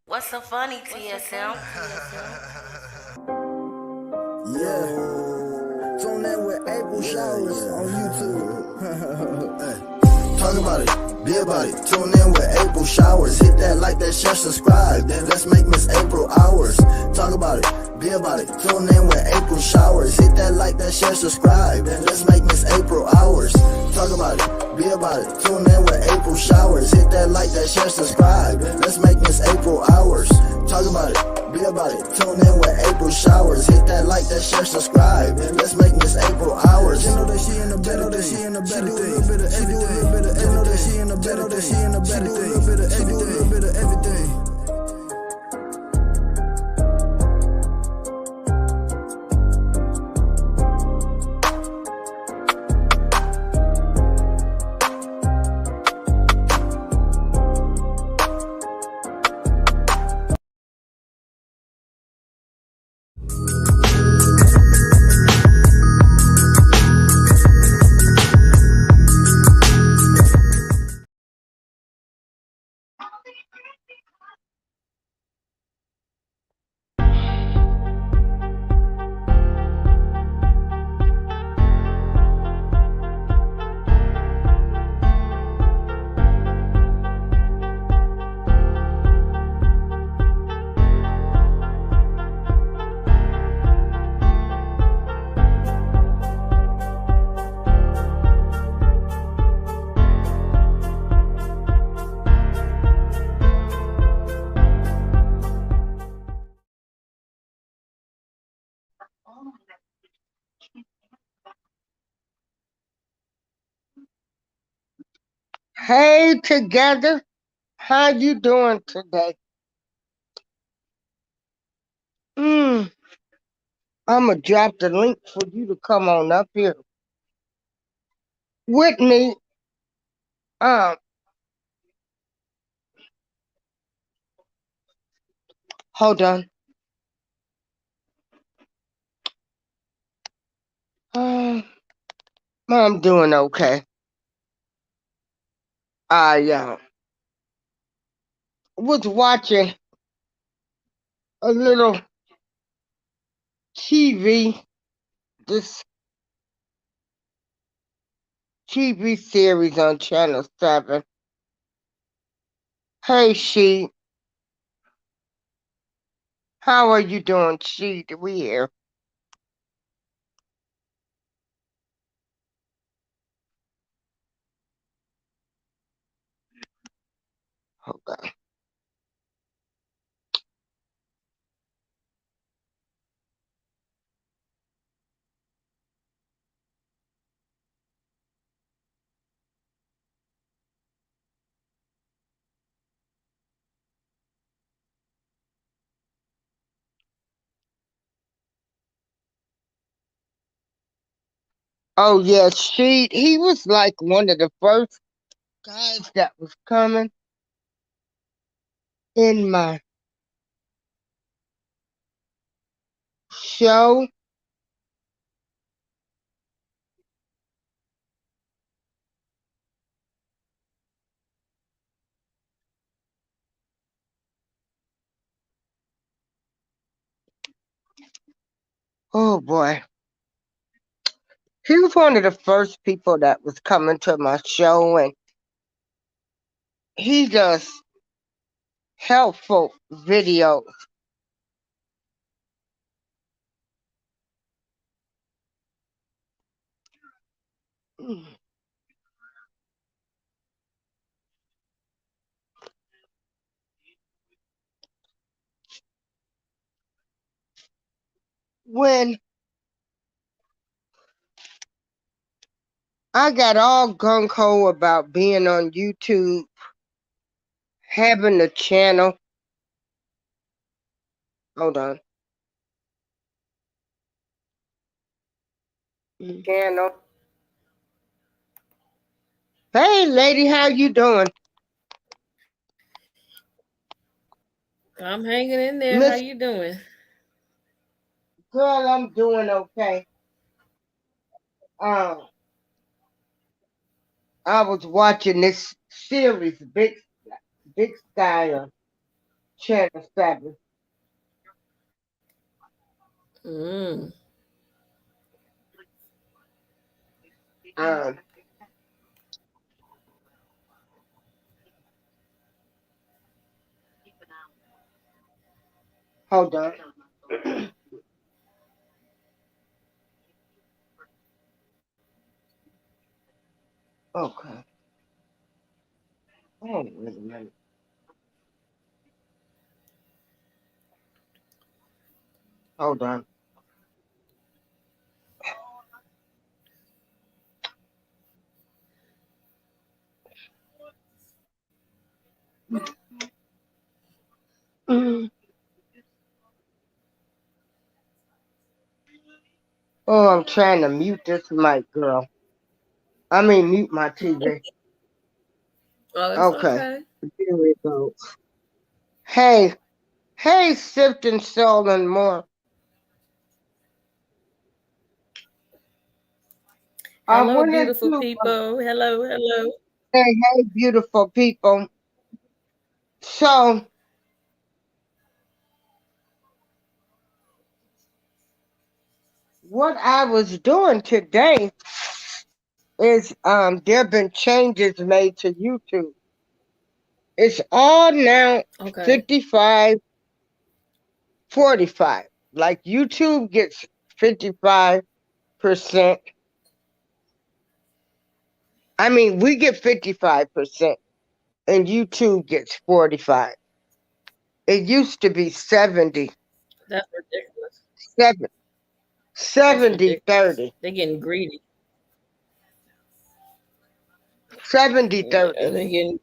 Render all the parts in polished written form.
What's so funny, TSM? Yeah. Tune in with April Showers on YouTube. Talk about it, be about it. Tune in with April Showers. Hit that like, that share, subscribe. Then let's make Miss April ours. Talk about it, be about it. Tune in with April Showers. Hit that like, that share, subscribe. Then let's make Miss April ours. Talk about it, be about it. Tune in with April Showers. Hit that like, that share, subscribe. Then let's make Miss April ours. Talk about it, be about it. Tune in with April Showers. Hit that like, that share, subscribe. Then let's make Miss April ours. You know that she in the better, that she in the better thing. She do a little bit of everything. Know that she in the better thing. She in the better thing. She do a little bit of everything. Hey, together. How you doing today? Mm, I'ma drop the link for you to come on up here with me. Um, hold on. Uh, I'm doing okay. I was watching a little TV, this TV series on Channel 7. Hey, she, how are you doing, she? We here. Hold on. Oh, yeah, he was like one of the first guys that was coming in my show. Oh boy. He was one of the first people that was coming to my show, and he does helpful videos. When I got all gung ho about being on YouTube, having a channel. Hold on. Channel. Hey, lady, how you doing? I'm hanging in there. How Miss you doing? Girl, I'm doing okay. Um, I was watching this series, Big Sky on Channel 7. Mm. Um, hold on. Okay. Oh, wait a minute. Hold on. Mm. Oh, I'm trying to mute this mic, girl. I mean, mute my TV. Oh, it's Okay. okay. Here we go. Hey, hey, Sifton Soul and more. I Hello, wanted beautiful to people. Hello, hello. say, hey, beautiful people. So, what I was doing today is there have been changes made to YouTube. It's all now Okay. 55-45. Like YouTube gets 55%. I mean, we get 55% and YouTube gets 45. It used to be 70, That's ridiculous. 7, That's 70, ridiculous. 30, They're getting greedy. 70, Yeah, 30. they getting.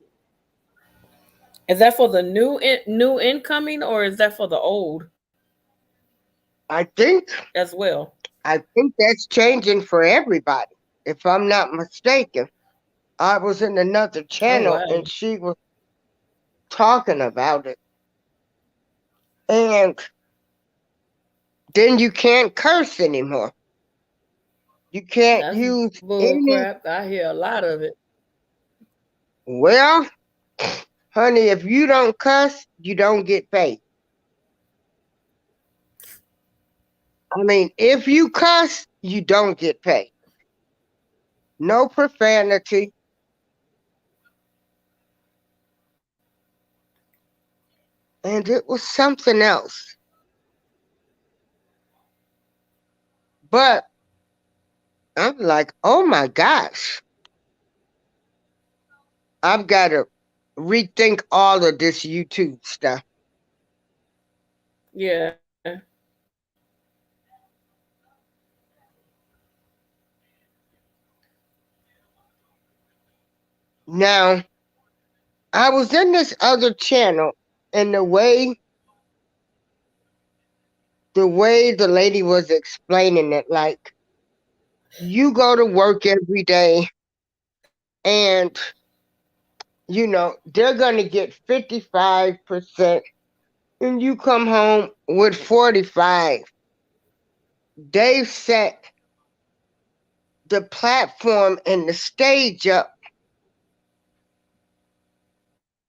Is that for the new incoming, or is that for the old I think, as well? I think that's changing for everybody. If I'm not mistaken, I was in another Oh channel wow. and she was talking about it. And then you can't curse anymore. You can't That's use bull any. crap. I hear a lot of it. Well, honey, if you don't cuss, you don't get paid. I mean, if you cuss, you don't get paid. No profanity. And it was something else. But I'm like, oh my gosh, I've got to rethink all of this YouTube stuff. Yeah. Now, I was in this other channel, and the way the lady was explaining it, like you go to work every day and they're going to get 55% and you come home with 45. They set the platform and the stage up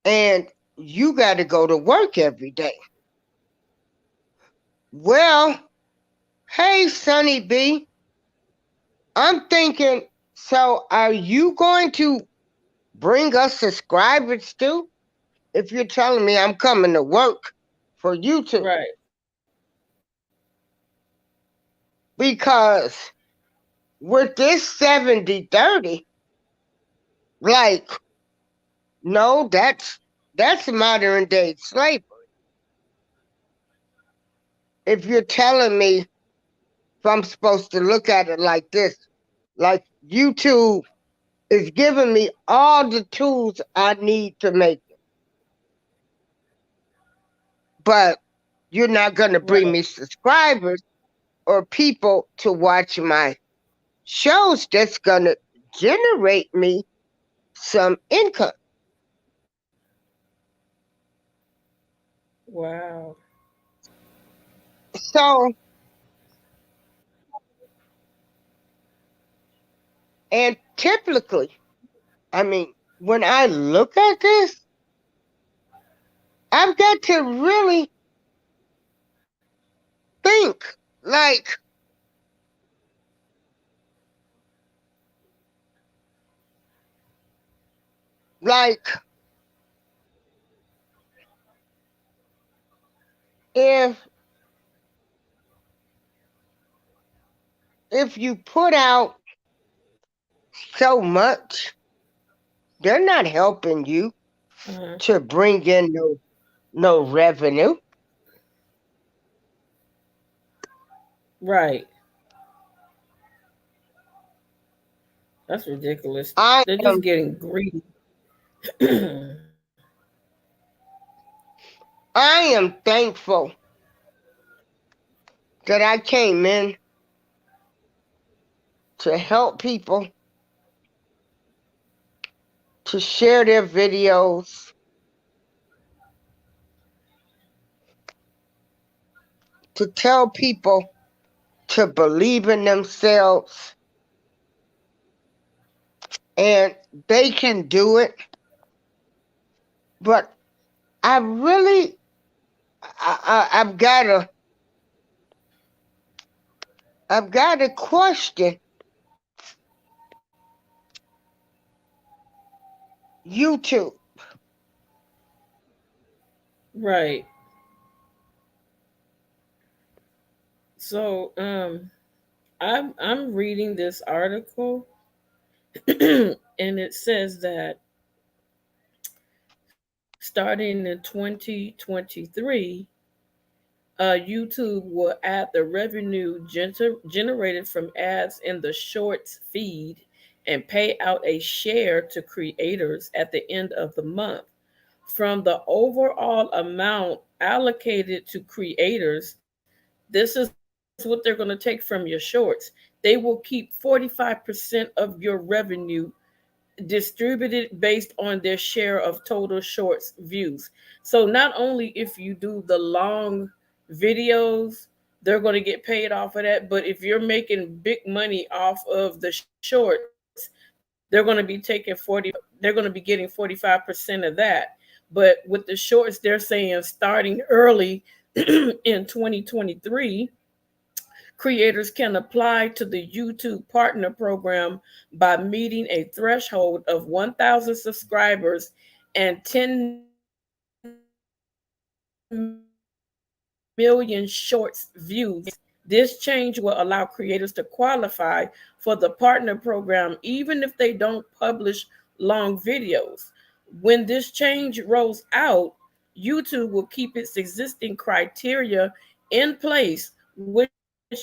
and you got to go to work every day. Well, hey, Sonny B, I'm thinking, so are you going to bring us subscribers too? If you're telling me I'm coming to work for YouTube. Right. Because with this 70-30, like, no, that's modern day slavery. If you're telling me if I'm supposed to look at it like this, like YouTube is giving me all the tools I need to make it. But you're not gonna bring Right. me subscribers or people to watch my shows that's gonna generate me some income. Wow. So, and typically, I mean, when I look at this, I've got to really think. Like, like if you put out so much, they're not helping you to bring in no revenue. Right. That's ridiculous. I They're just am getting greedy. I am thankful that I came in to help people to share their videos, to tell people to believe in themselves and they can do it. But I really, I've got to question YouTube. Right. So I'm reading this article and it says that starting in 2023, YouTube will add the revenue generated from ads in the shorts feed and pay out a share to creators at the end of the month. From the overall amount allocated to creators, this is what they're going to take from your shorts. They will keep 45% of your revenue distributed based on their share of total shorts views. So not only if you do the long videos, they're going to get paid off of that, but if you're making big money off of the shorts, they're going to be taking 40 they're going to be getting 45% of that. But with the shorts, they're saying starting early in 2023, creators can apply to the YouTube Partner Program by meeting a threshold of 1,000 subscribers and 10 million shorts views. This change will allow creators to qualify for the partner program even if they don't publish long videos. When this change rolls out, YouTube will keep its existing criteria in place, which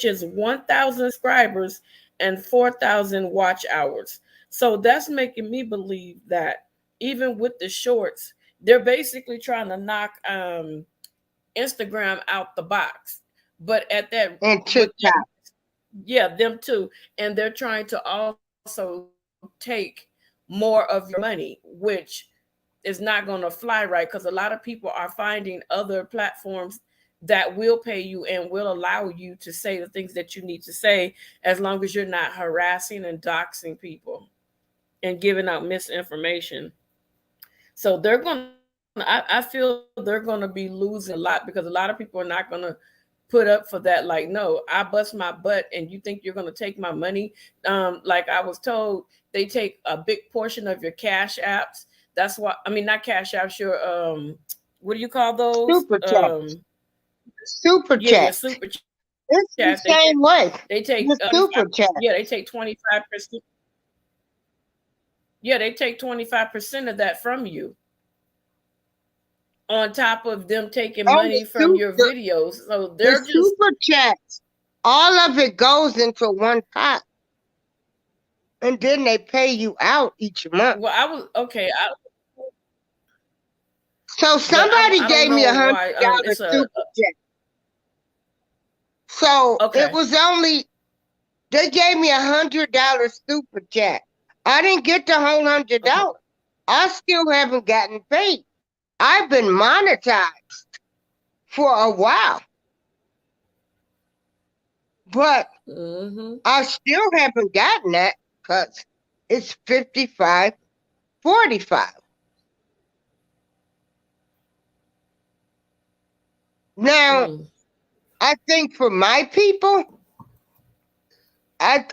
is 1,000 subscribers and 4,000 watch hours. So that's making me believe that even with the shorts, they're basically trying to knock Instagram out the box. But at that, with that, And TikTok. yeah, them too, and they're trying to also take more of your money, which is not going to fly right because a lot of people are finding other platforms that will pay you and will allow you to say the things that you need to say as long as you're not harassing and doxing people and giving out misinformation. So I feel they're gonna be losing a lot because a lot of people are not gonna put up for that. Like, no, I bust my butt and you think you're gonna take my money. Like I was told, they take a big portion of your cash apps. That's why, I mean, not cash apps, your what do you call those? Super chat. Super Yeah, your chat. super chats. It's the same way. They take The super chat. yeah, they take 25%. Yeah, they take 25% of that from you on top of them taking And money from your videos. So the they're just, super chats, all of it goes into one pot. And then they pay you out each month. well, I was okay, So but somebody I don't gave me know a hundred why. dollar It's a super chat. So it okay, was only they gave me $100 super chat. I didn't get the whole okay. $100. I still haven't gotten paid. I've been monetized for a while, but Mm-hmm. I still haven't gotten that because it's 55. 45. Now, Mm. I think for my people, I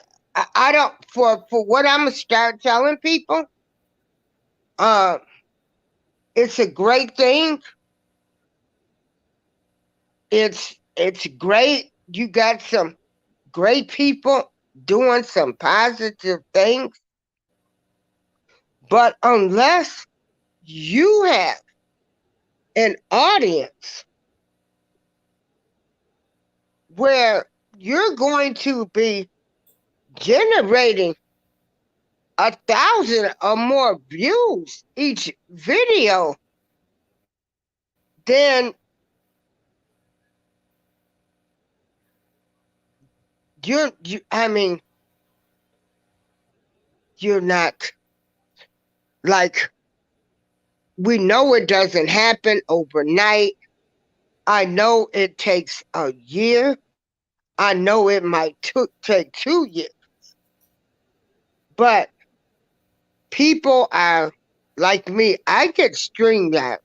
I don't for what I'm gonna start telling people. Uh, it's a great thing. It's great. You got some great people doing some positive things, but unless you have an audience where you're going to be generating 1,000 or more views each video, then I mean, you're not like, we know it doesn't happen overnight. I know it takes a year. I know it might take 2 years, but people are like me. I get StreamYard.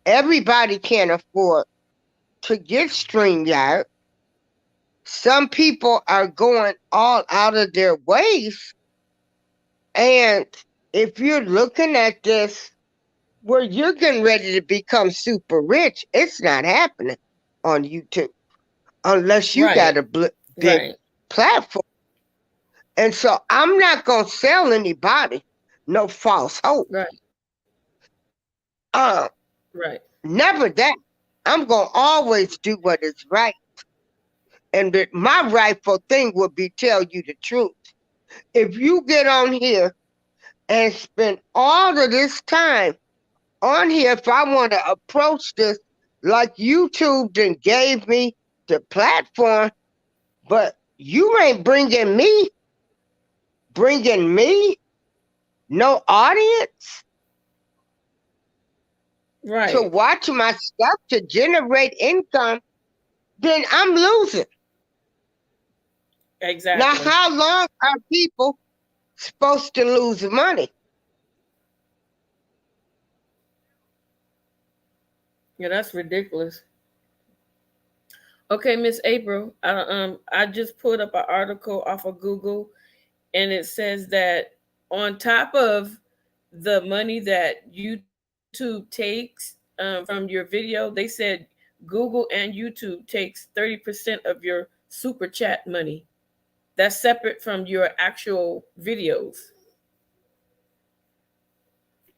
Everybody can't afford to get StreamYard. Some people are going all out of their ways. And if you're looking at this where you're getting ready to become super rich, it's not happening on YouTube unless you Right. got a big Right. platform. And so I'm not going to sell anybody no false hope. Right. Uh, Right. Never that. I'm going to always do what is right. And my rightful thing would be tell you the truth. If you get on here and spend all of this time on here, if I want to approach this like YouTube then gave me the platform, but you ain't bringing me no audience to Right. watch my stuff to generate income, then I'm losing. Now, Exactly. how long are people supposed to lose money? Yeah, that's ridiculous. Okay, Miss April, I just pulled up an article off of Google, and it says that on top of the money that YouTube takes from your video, they said Google and YouTube takes 30% of your super chat money. That's separate from your actual videos.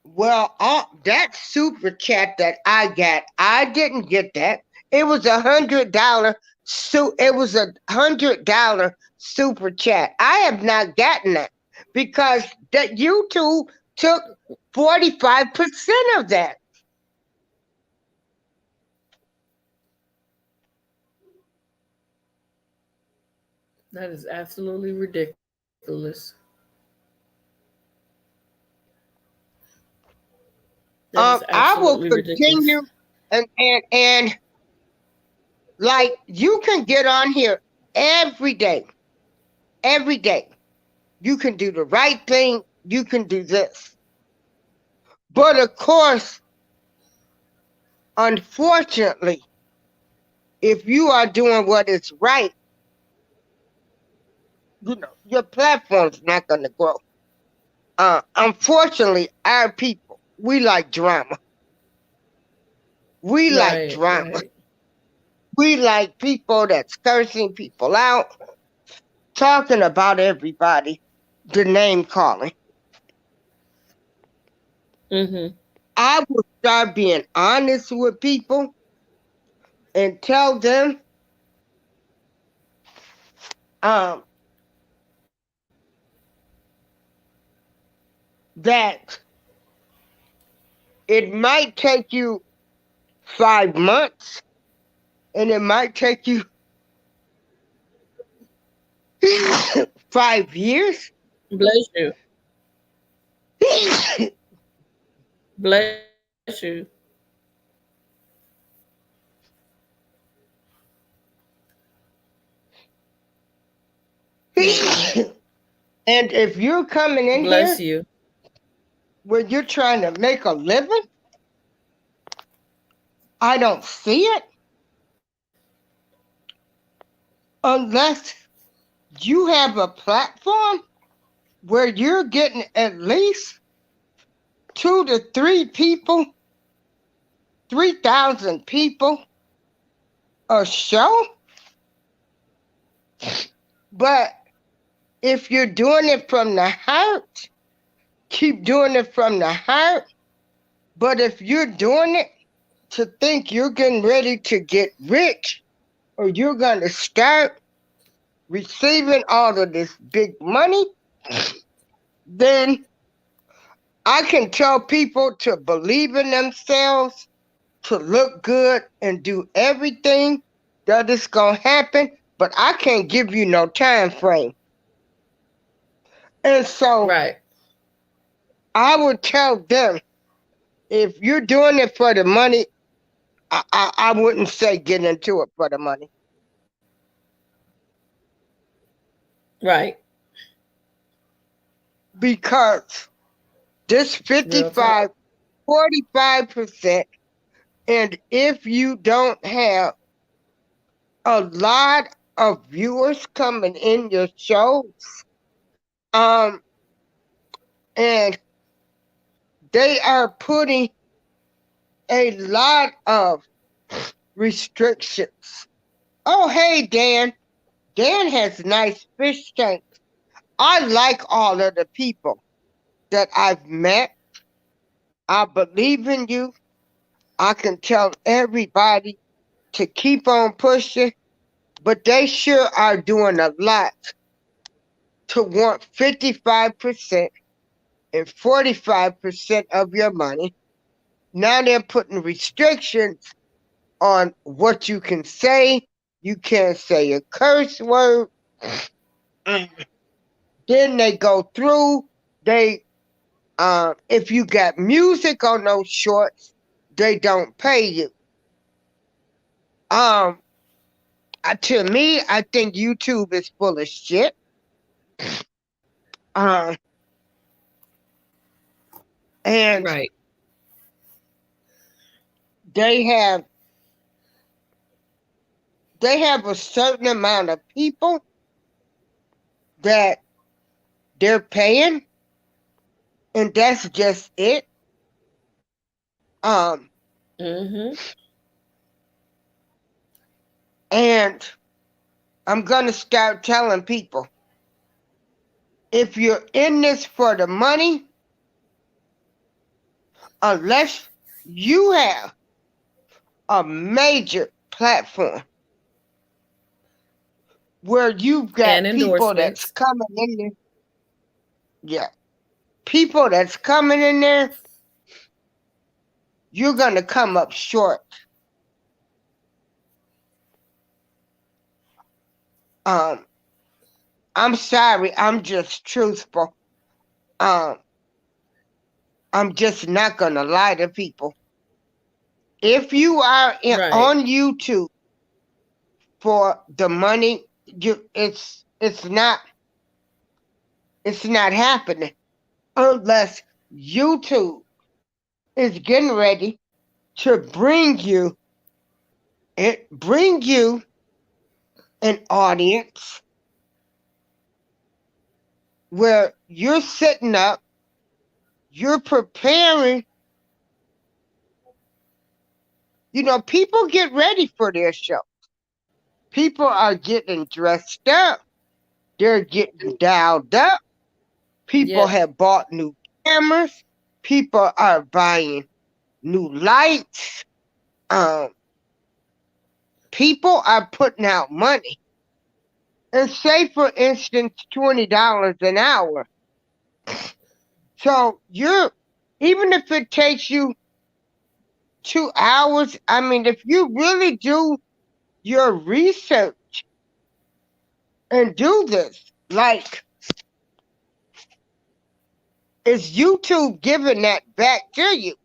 Well, that super chat that I got, I didn't get that. It was $100. It was $100 super chat. I have not gotten that because that YouTube took 45% of that. That is absolutely ridiculous. That is I absolutely will ridiculous. continue and like you can get on here every day, every day. You can do the right thing. You can do this. But of course, unfortunately, if you are doing what is right, your platform's not going to grow. Unfortunately, our people, we like drama. We like Right, drama. right. We like people that's cursing people out, talking about everybody, the name calling. Mhm. I will start being honest with people and tell them um, that it might take you 5 months and it might take you 5 years. Bless you. Bless you. Mm-mm. And if you're coming in Bless here you. where you're trying to make a living, I don't see it unless you have a platform where you're getting at least 2 to 3 people, 3,000 people a show. But if you're doing it from the heart, keep doing it from the heart. But if you're doing it to think you're getting ready to get rich or you're going to start receiving all of this big money, then I can tell people to believe in themselves, to look good, and do everything that is going to happen, but I can't give you no time frame. And so Right. I would tell them, if you're doing it for the money, I wouldn't say get into it for the money, Right. because this Real talk. 55, 45%, and if you don't have a lot of viewers coming in your shows, um, and they are putting a lot of restrictions. Oh, hey, Dan. Dan has nice fish tanks. I like all of the people that I've met. I believe in you. I can tell everybody to keep on pushing, but they sure are doing a lot to want 55% and 45% of your money. Now they're putting restrictions on what you can say. You can't say a curse word. Then they go through. They, if you got music on those shorts, they don't pay you. Um, to me, I think YouTube is full of shit. Uh, and Right. they have they have a certain amount of people that they're paying, and that's just it. Um, Mm-hmm. and I'm gonna start telling people, if you're in this for the money, unless you have a major platform where you've And got people that's endorsements. coming in there, yeah, people that's coming in there, you're gonna come up short. Um, I'm sorry, I'm just truthful. Um, I'm just not gonna lie to people. If you are Right. on YouTube for the money, it's not happening unless YouTube is getting ready to bring you an audience where you're sitting up, you're preparing. People get ready for their show. People are getting dressed up. They're getting dialed up. People Yep. have bought new cameras. People are buying new lights. Um, People are putting out money. And say, for instance, $20 an hour. So even if it takes you 2 hours, I mean, if you really do your research and do this, like, is YouTube giving that back to you?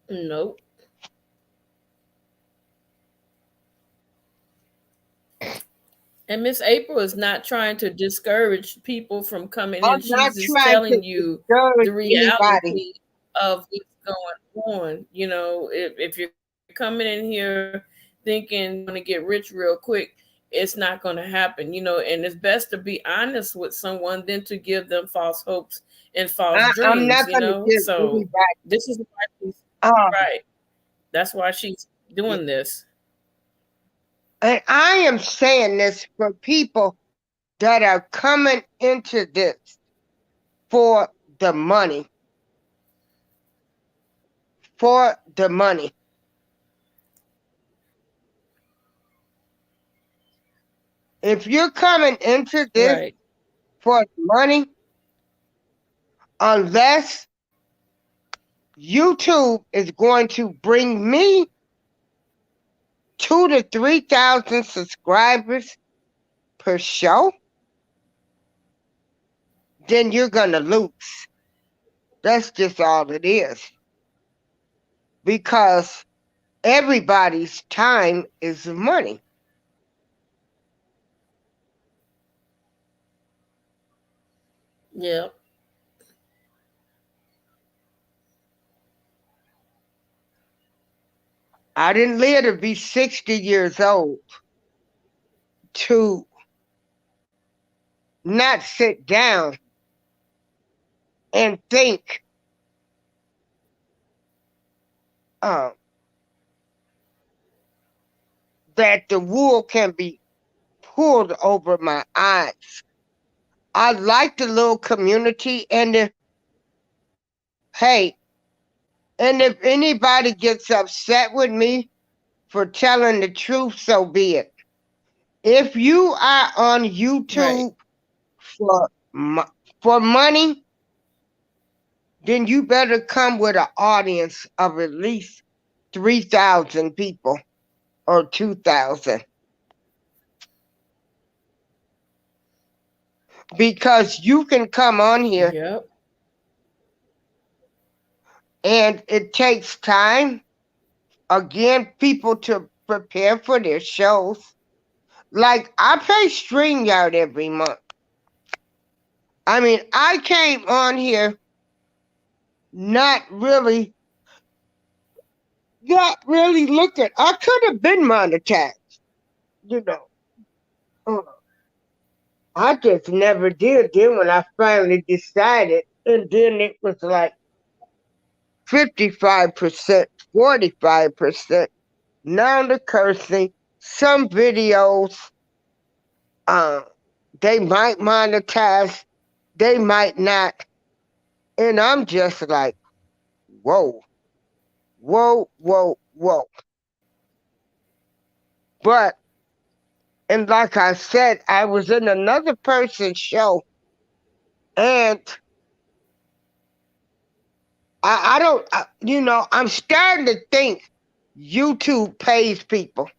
Nope. And Miss April is not trying to discourage people from coming in. I'm not She's just trying to telling you discourage the anybody. reality of what's going on. You know, if you're coming in here thinking you're going to get rich real quick, it's not going to happen. You know, and it's best to be honest with someone than to give them false hopes and false I'm dreams, not you going to know? give So anybody. this is why she's Um, right. That's why she's doing this. and I am saying this for people that are coming into this for the money, for the money. If you're coming into this Right. for money, unless YouTube is going to bring me 2 to 3 thousand subscribers per show, then you're gonna lose. That's just all it is. Because everybody's time is money. Yeah. I didn't live to be 60 years old to not sit down and think uh, that the wool can be pulled over my eyes. I like the little community, and hey, and if anybody gets upset with me for telling the truth, so be it. If you are on Right. YouTube for for money, then you better come with an audience of at least 3,000 people or 2,000, because you can come on here Yep. and it takes time. Again, people to prepare for their shows. Like, I pay StreamYard every month. I mean, I came on here not really, not really looking. I could have been monetized, you know. Uh, I just never did. Then when I finally decided, and then it was like 55%, 45%. Now the cursing, some videos, uh, they might monetize, they might not. And I'm just like, whoa, whoa, whoa, whoa. But, and like I said, I was in another person's show, and I don't, I'm starting to think YouTube pays people.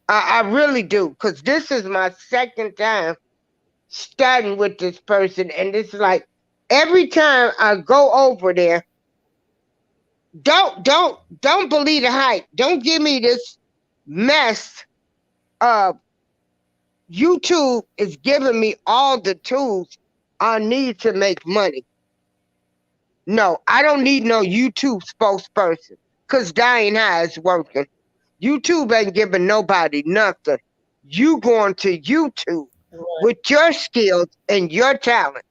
I really do, because this is my second time starting with this person, and it's like every time I go over there, don't believe the hype. Don't give me this mess. Uh, YouTube is giving me all the tools I need to make money. No, I don't need no YouTube spokesperson, because Dying High is working. YouTube ain't giving nobody nothing. You going to YouTube Right. with your skills and your talent.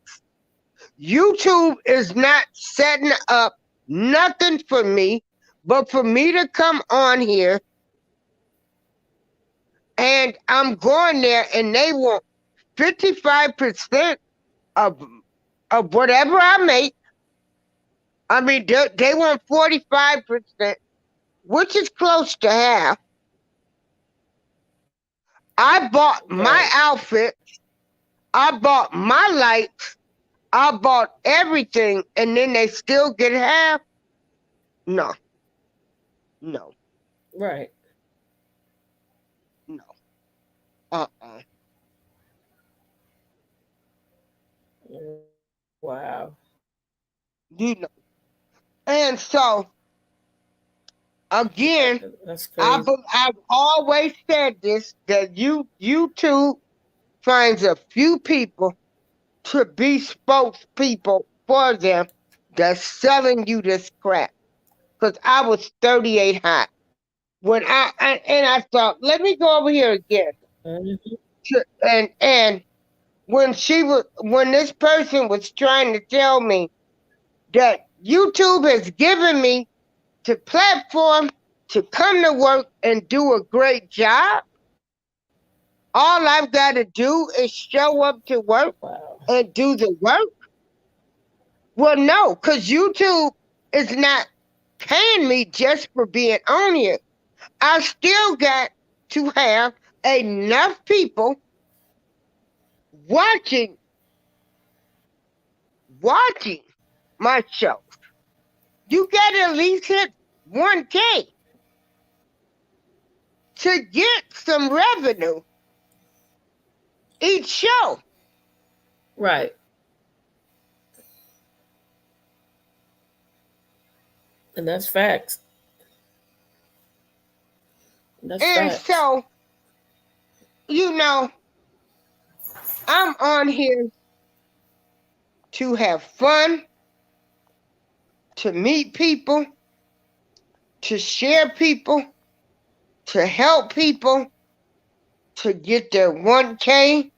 YouTube is not setting up nothing for me but for me to come on here, and I'm going there and they want 55% of whatever I make. I mean, they want 45%, which is close to half. I bought my Right. outfit, I bought my lights, I bought everything, and then they still get half? No, no, Right. no. Uh-uh. Wow. You know. And so Again, That's crazy. I've always said this, that YouTube finds a few people to be spokespeople for them that's selling you this crap. Because I was 38 hot. When and I thought, let me go over here again. Mhm. And when this person was trying to tell me that YouTube has given me the platform to come to work and do a great job, all I've got to do is show up to work Wow. and do the work. Well, no, because YouTube is not paying me just for being on here. I still got to have enough people watching watching my show. You got to at least hit 1K to get some revenue each show. Right. And that's facts. That's And facts. so, you know, I'm on here to have fun, to meet people, to share people, to help people, to get their 1K,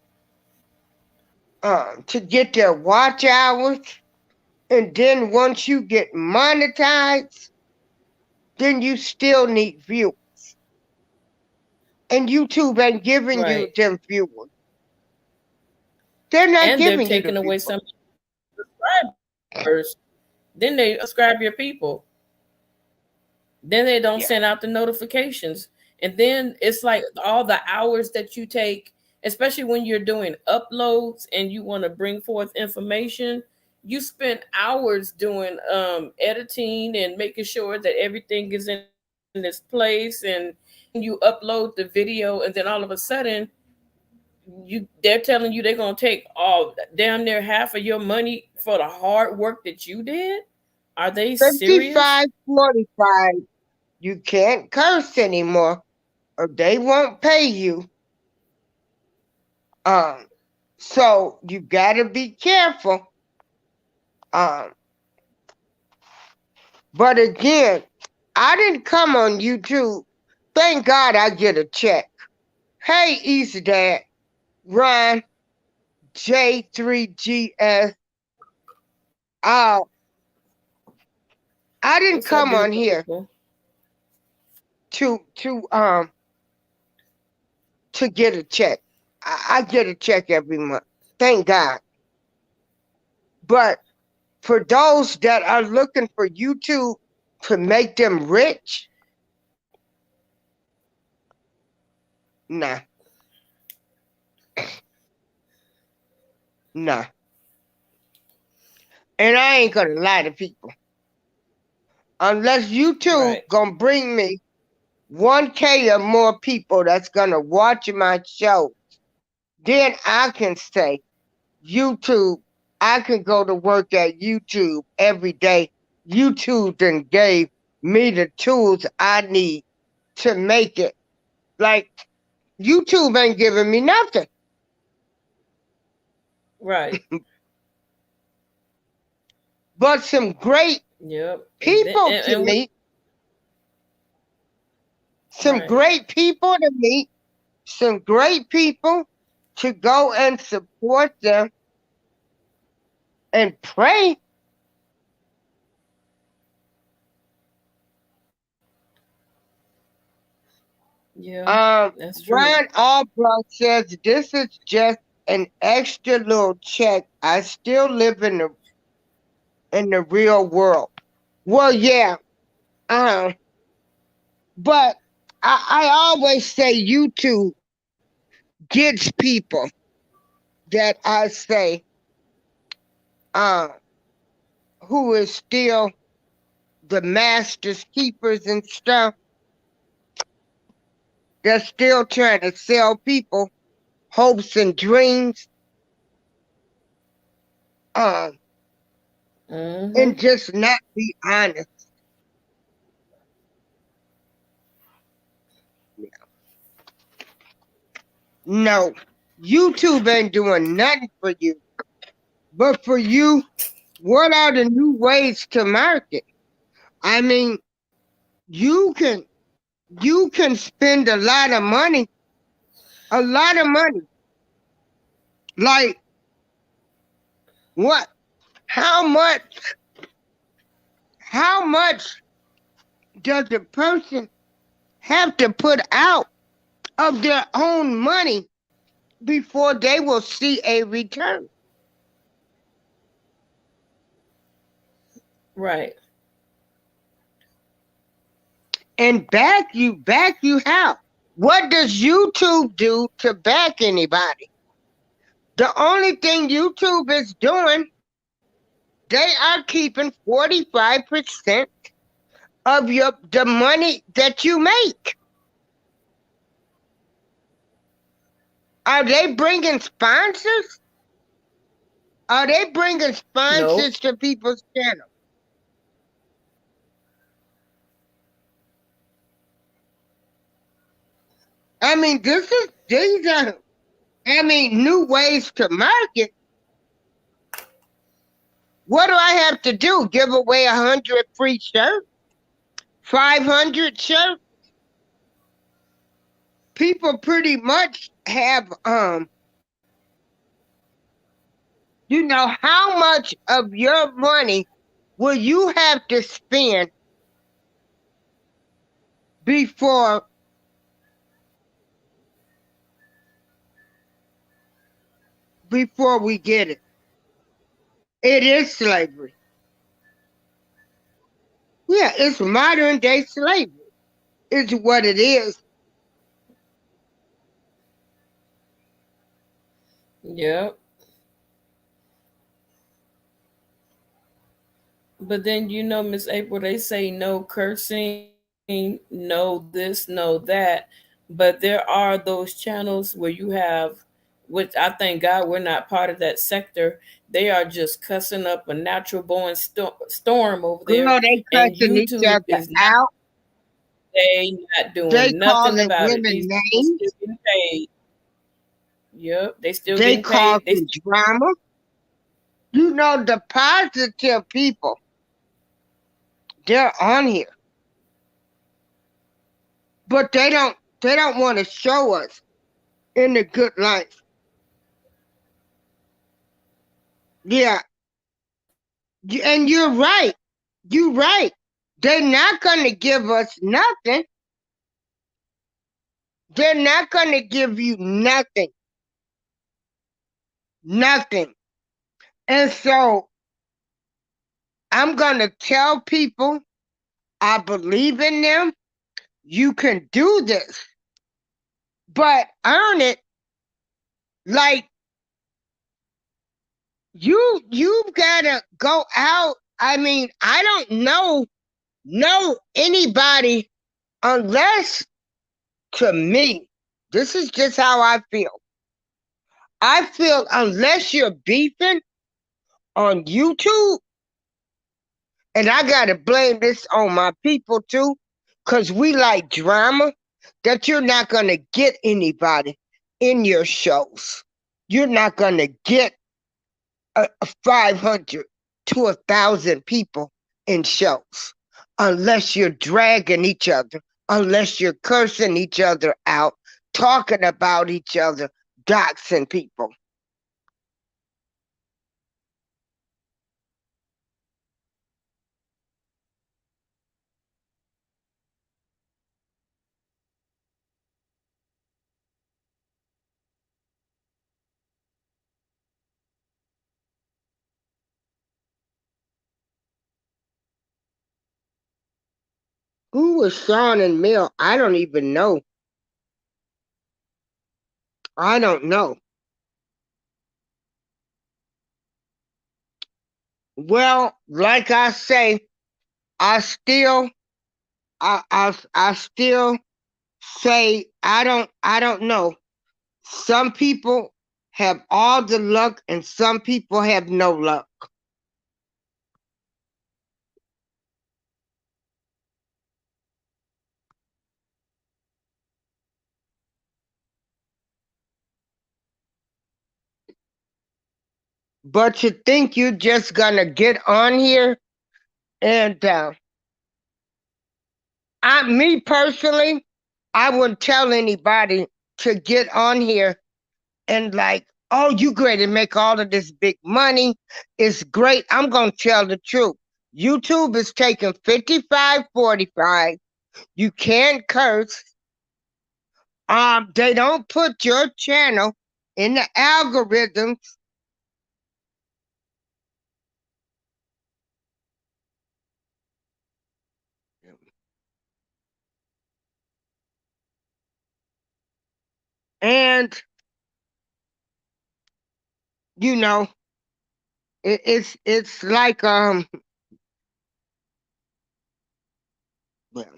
to get their watch hours. And then once you get monetized, then you still need viewers. And YouTube ain't giving you Right. them viewers. They're not And they're giving you the taking away viewers. some subscribers. Then they subscribe your people. Then they don't Yeah. send out the notifications. And then it's like all the hours that you take, especially when you're doing uploads and you want to bring forth information, you spend hours doing editing and making sure that everything is in its place. And then you upload the video, and then all of a sudden, they're telling you they're gonna take all damn near half of your money for the hard work that you did. Are they serious? 55:45. You can't curse anymore or they won't pay you. Um, so you gotta be careful. Um, but again, I didn't come on YouTube. Thank God I get a check. Hey, East Dad, Ryan, J3GS. Uh, I didn't What's up, come on beautiful here people? to to get a check. I get a check every month. Thank God. But for those that are looking for YouTube to make them rich, nah, nah. And I ain't gonna lie to people. Unless YouTube Right. gonna bring me 1K or more people that's gonna watch my show, then I can say, YouTube, I can go to work at YouTube every day. YouTube then gave me the tools I need to make it. Like, YouTube ain't giving me nothing, Right. but some great Yep. people to And meet, some right. great people to meet, some great people to go and support them and pray. Yeah. Um, That's true. Ron Albrook says this is just an extra little check. I still live in the real world. Well, yeah, uh, but I always say YouTube gets people that I say uh, who is still the master's keepers and stuff. They're still trying to sell people hopes and dreams, um, Mm-hmm. and just not be honest. No, YouTube ain't doing nothing for you. But for you, what are the new ways to market? I mean, you can you can spend a lot of money. Like what? How much? How much does the person have to put out of their own money before they will see a return? Right. And back you how? What does YouTube do to back anybody? The only thing YouTube is doing, they are keeping 45% of the money that you make. Are they bringing sponsors? Are they bringing Nope. sponsors to people's channel? I mean, these are, I mean, new ways to market. What do I have to do? Give away 100 free shirts? 500 shirts? People pretty much have, how much of your money will you have to spend before before we get it? It is slavery. Yeah, it's modern day slavery. It's what it is. Yep. But then Miss April, they say no cursing, no this, no that. But there are those channels where you have, which I thank God we're not part of that sector. They are just cussing up a natural born storm over there, Girl, they and cussing each YouTube other is not. out. They not They doing nothing calling about it. women These people still names. getting paid. Yep, they still They getting paid. They causing still, drama. The positive people, they're on here, but they don't want to show us in the good life. Yeah, and you're right. You're right. They're not gonna give us nothing. They're not gonna give you nothing. Nothing. And so I'm gonna tell people I believe in them. You can do this, but earn it. Like you've gotta go out. I mean, I don't know anybody unless, to me, this is just how I feel. I feel unless you're beefing on YouTube, and I gotta blame this on my people too, cause we like drama, that you're not gonna get anybody in your shows. You're not gonna get 500 to 1,000 people in shows unless you're dragging each other, unless you're cursing each other out, talking about each other, doxing people. Who was Sean and Mill? I don't even know. I don't know. Well, like I say, I still, I still say I don't know. Some people have all the luck, and some people have no luck. but you think you just gonna get on here and me personally, I wouldn't tell anybody to get on here and like, oh, you great and make all of this big money. It's great. I'm gonna tell the truth. YouTube is taking 55/45. You can't curse. They don't put your channel in the algorithms. And you know, it's like well,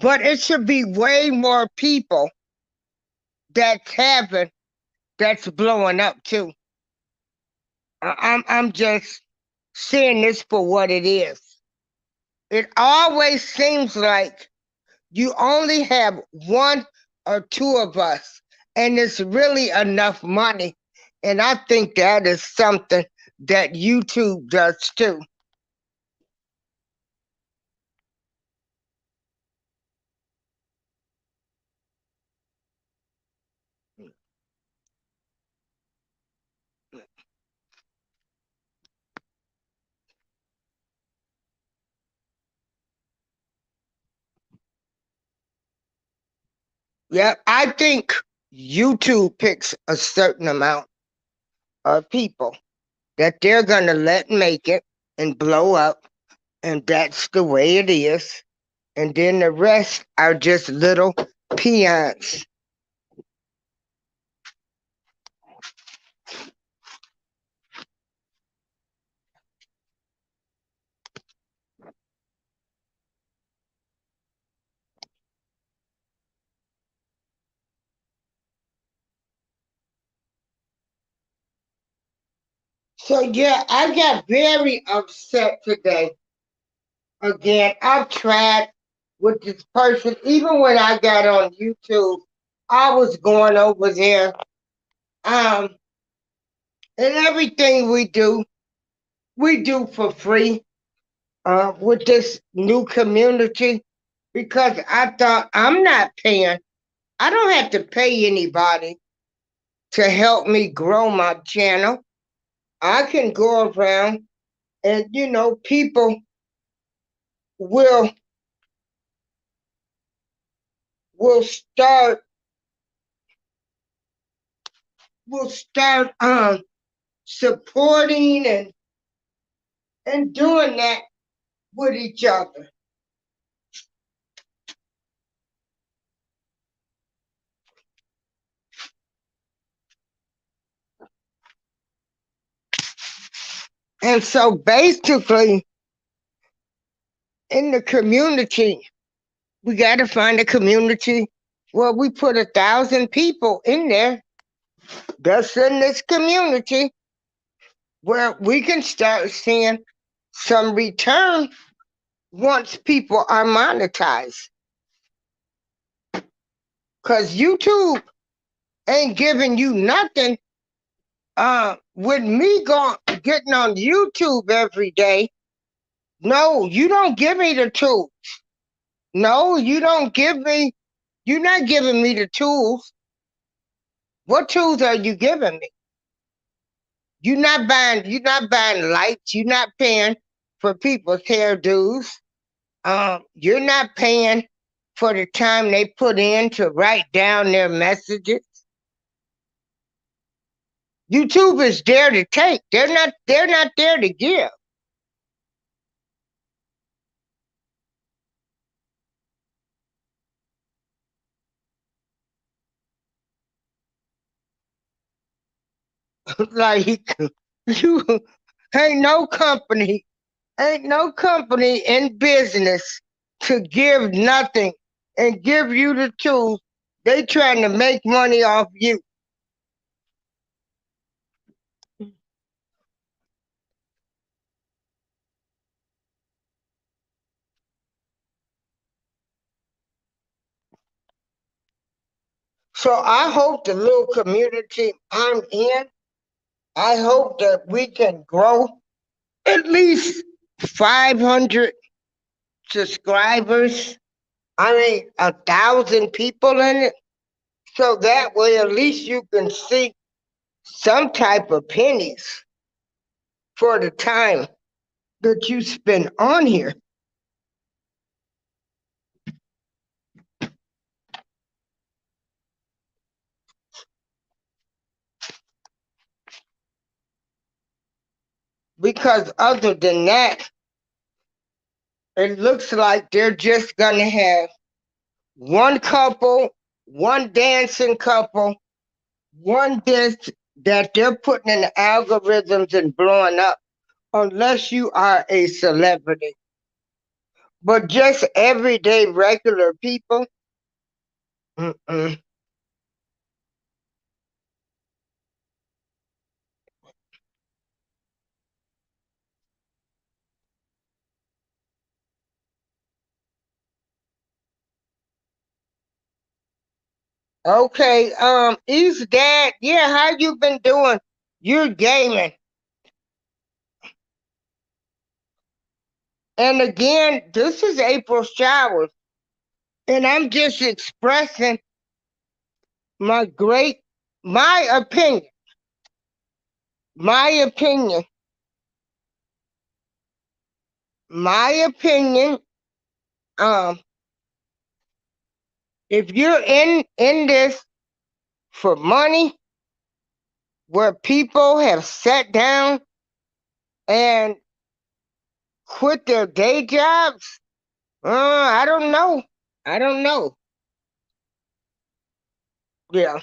but it should be way more people that's having that's blowing up too. I'm just seeing this for what it is. It always seems like you only have one or two of us, and it's really enough money. And I think that is something that YouTube does too. Yeah, I think YouTube picks a certain amount of people that they're going to let make it and blow up, and that's the way it is. And then the rest are just little peons. So yeah, I got very upset today. Again, I've tried with this person. Even when I got on YouTube, I was going over there. Um, and everything we do for free. With this new community, because I thought I'm not paying. I don't have to pay anybody to help me grow my channel. I can go around and people will will start will start supporting and doing that with each other. And so basically in the community, we gotta find a community where we put 1,000 people in there that's in this community where we can start seeing some return once people are monetized. Cause YouTube ain't giving you nothing. With me going getting on YouTube every day, no, you don't give me the tools. No, you don't give me. You're not giving me the tools. What tools are you giving me? You're not buying. You're not buying lights. You're not paying for people's hairdos. You're not paying for the time they put in to write down their messages. YouTube is there to take. They're not there to give. Like you ain't no company, ain't no company in business to give nothing and give you the tools. They trying to make money off you. So I hope the little community I'm in, I hope that we can grow at least 500 subscribers. I mean, 1,000 people in it. So that way, at least you can see some type of pennies for the time that you spend on here. Because other than that, it looks like they're just going to have one couple, one dancing couple, one disc that they're putting in the algorithms and blowing up, unless you are a celebrity. But just everyday regular people, mm-mm. Okay, East Dad, yeah, how you been doing? You're gaming. And again, this is April Showers, and I'm just expressing my great, my opinion, my opinion, my opinion. Um, if you're in this for money, where people have sat down and quit their day jobs, I don't know. I don't know. Yeah,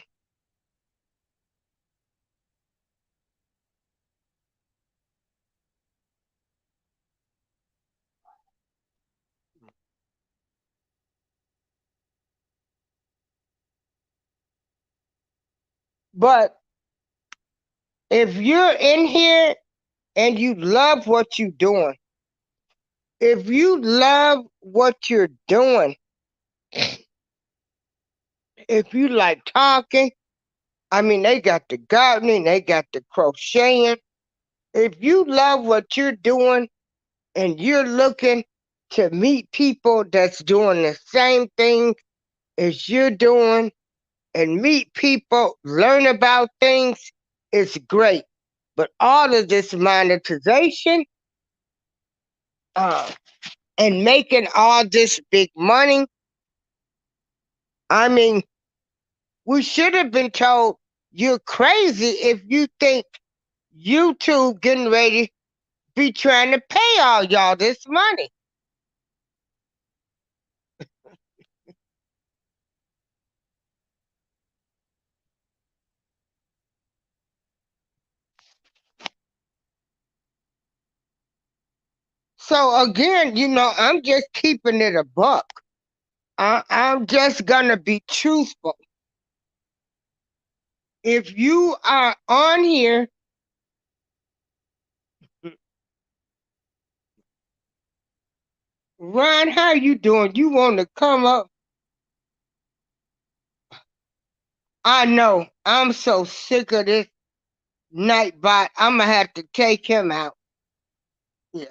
but if you're in here and you love what you're doing, if you love what you're doing, if you like talking, I mean, they got the gardening, they got the crocheting. If you love what you're doing and you're looking to meet people that's doing the same thing as you're doing and meet people, learn about things, it's great. But all of this monetization uh, and making all this big money, I mean, we should have been told you're crazy if you think YouTube getting ready be trying to pay all y'all this money. So again, I'm just keeping it a buck. I'm just gonna be truthful. If you are on here, Ron, how you doing? You want to come up? I know. I'm so sick of this Nightbot. I'm gonna have to take him out. Yeah,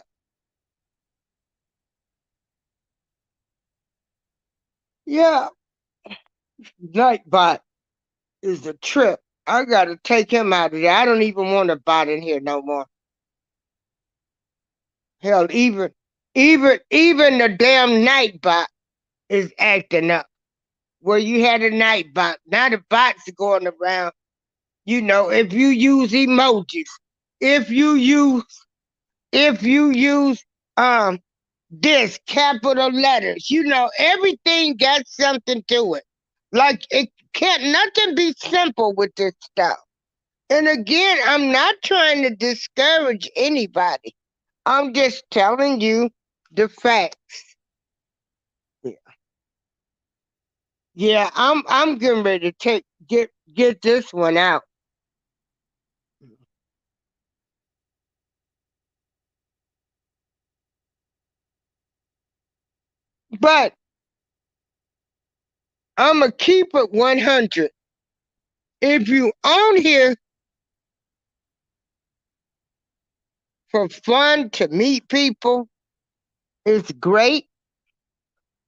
yeah. Nightbot is a trip. I gotta take him out of there. I don't even want a bot in here no more. Hell, even the damn Nightbot is acting up. Where you had a Nightbot, now the bots are going around. If you use emojis, if you use if you use um this capital letters, everything got something to it. Like it can't nothing be simple with this stuff. And again, I'm not trying to discourage anybody. I'm just telling you the facts. Yeah, yeah, I'm getting ready to get this one out. But I'm gonna keep it 100. If you on here for fun to meet people, it's great.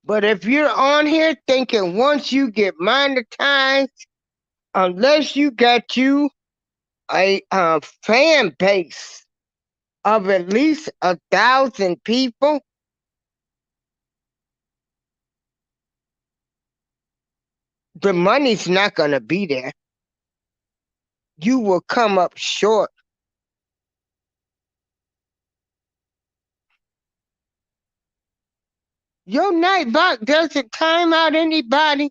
But if you're on here thinking once you get monetized, unless you got you a fan base of at least 1,000 people, the money's not gonna be there. You will come up short. Your Nightbot doesn't time out anybody.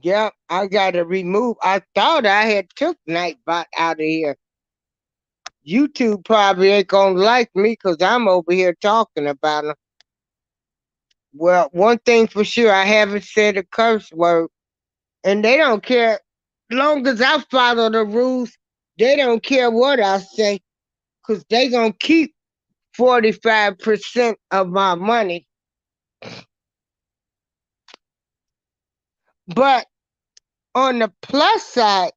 Yeah, I gotta remove. I thought I had took Nightbot out of here. YouTube probably ain't gonna like me because I'm over here talking about them. Well, one thing for sure, I haven't said a curse word, and they don't care. Long as I follow the rules, they don't care what I say because they gonna keep 45% of my money. But on the plus side,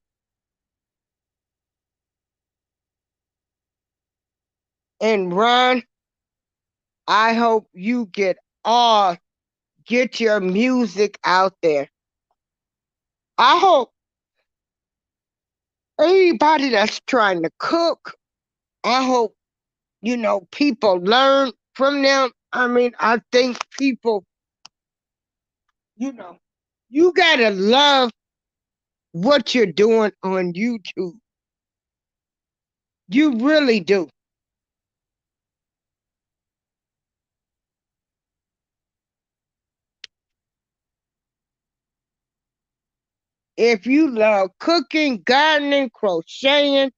and Ron, I hope you get your music out there. I hope anybody that's trying to cook, I hope, people learn from them. I mean, I think people, you know, you gotta love what you're doing on YouTube. You really do. If you love cooking, gardening, crocheting,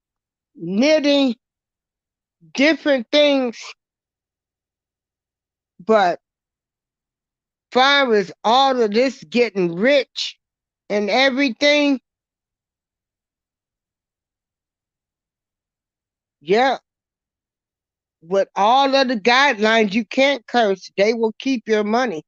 knitting, different things, but far as all of this getting rich and everything, yeah, with all of the guidelines, you can't curse. They will keep your money.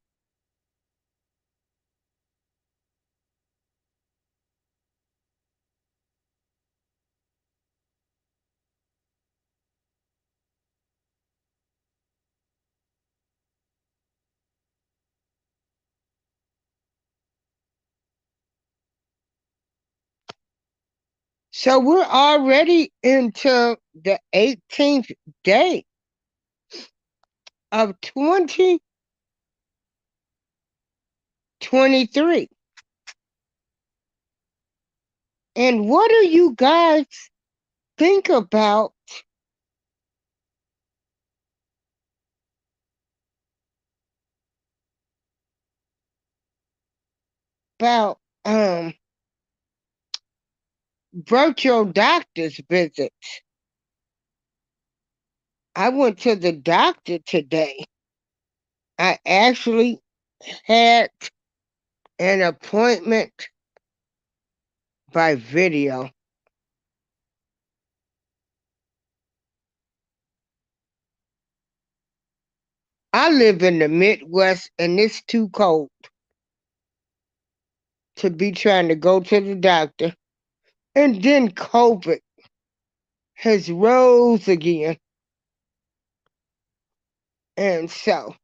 So we're already into the 18th day of 2023. And what do you guys think about virtual doctor's visits? I went to the doctor today. I actually had an appointment by video. I live in the Midwest and it's too cold to be trying to go to the doctor. And then COVID has rose again. And so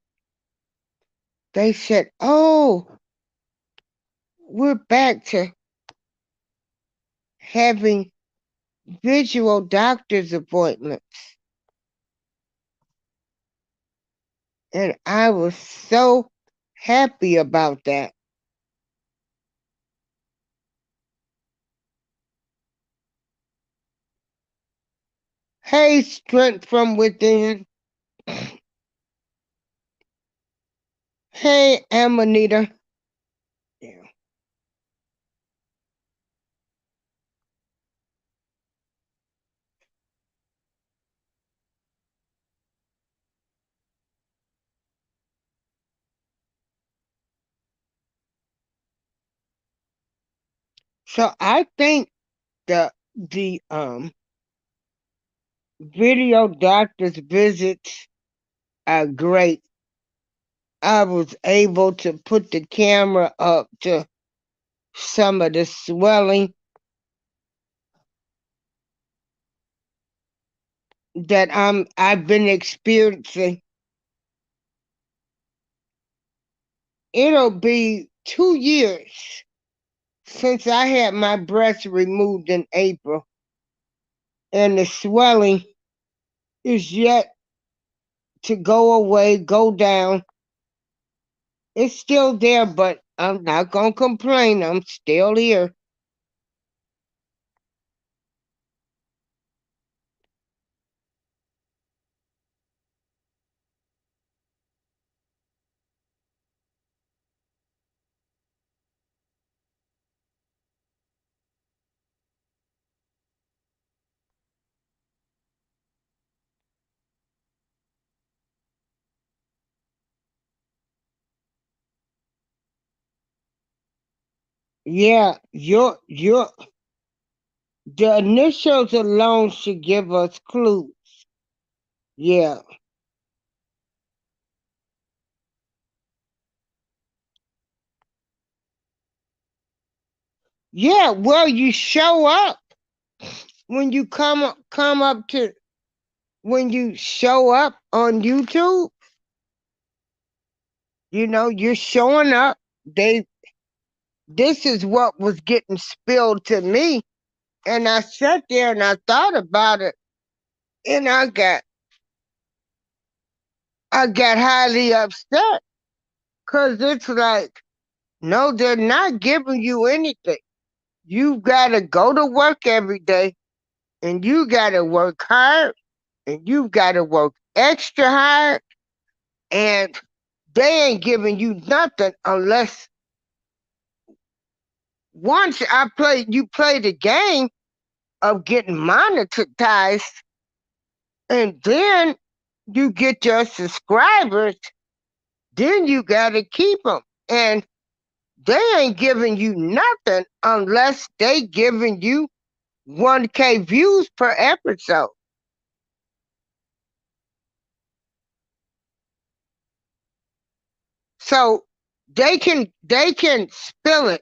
they said, oh, we're back to having visual doctor's appointments. And I was so happy about that. Hey, strength from within. Hey, Amanita. Yeah. So I think the Video doctor's visits are great. I was able to put the camera up to some of the swelling that I've been experiencing. It'll be 2 years since I had my breast removed in April, and the swelling is yet to go away, go down. It's still there, but I'm not gonna complain. I'm still here. Yeah, your the initials alone should give us clues. Yeah. Yeah, well you show up when you come up to when you show up on YouTube, you're showing up. They This is what was getting spilled to me. And I sat there and I thought about it, and I got highly upset because it's like, no, they're not giving you anything. You gotta go to work every day, and you gotta work hard, and you gotta work extra hard, and they ain't giving you nothing unless once you play the game of getting monetized, and then you get your subscribers, then you gotta keep them. And they ain't giving you nothing unless they giving you 1K views per episode. So they can spill it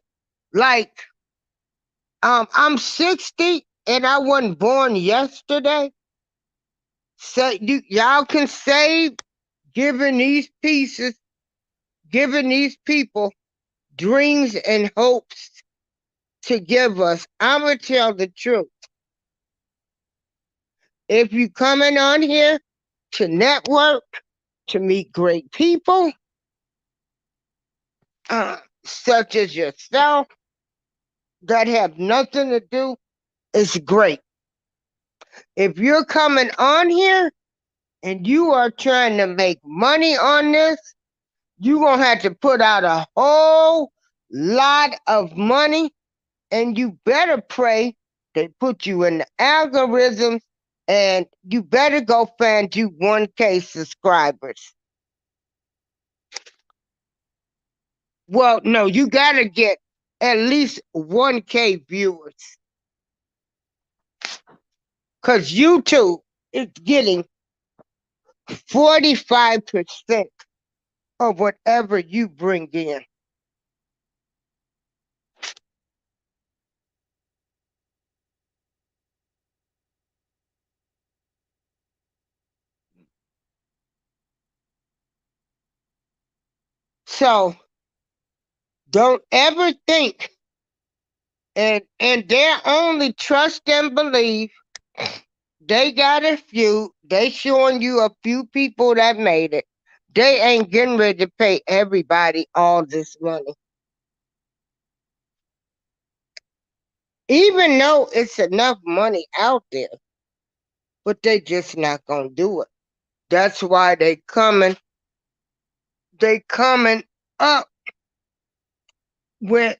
like I'm 60 and I wasn't born yesterday. So y'all can save giving these pieces, giving these people dreams and hopes to give us. I'ma tell the truth. If you coming on here to network, to meet great people, such as yourself, that have nothing to do, it's great. If you're coming on here and you are trying to make money on this, you're going to have to put out a whole lot of money, and you better pray they put you in the algorithms, and you better go find you 1K subscribers. Well, no, you got to get at least 1K viewers, because YouTube is getting 45% of whatever you bring in. So don't ever think, and they're only trust and believe. They got a few. They showing you a few people that made it. They ain't getting ready to pay everybody all this money. Even though it's enough money out there, but they just not gonna do it. That's why they coming up with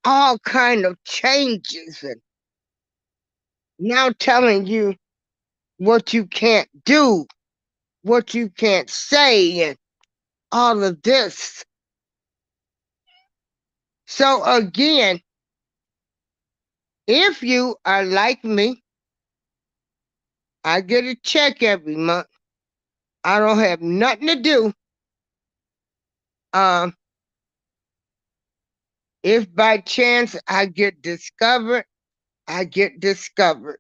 all kind of changes and now telling you what you can't do, what you can't say, and all of this. So again, If you are like me, I get a check every month. I don't have nothing to do. Um, if by chance I get discovered, I get discovered.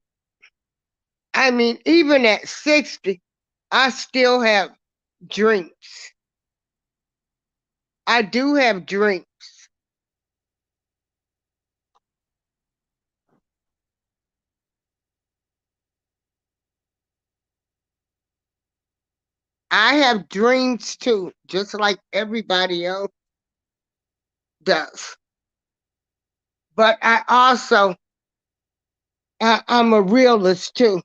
I mean, even at 60, I still have dreams. I do have dreams. I have dreams too, just like everybody else does. But I also, I'm a realist too.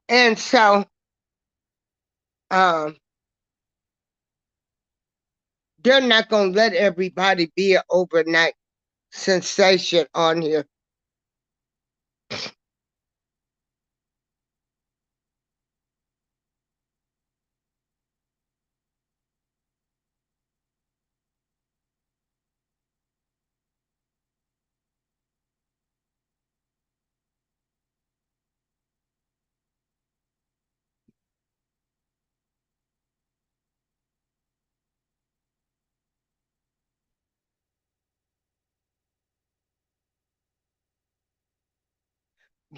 And so, um, they're not going to let everybody be an overnight sensation on here.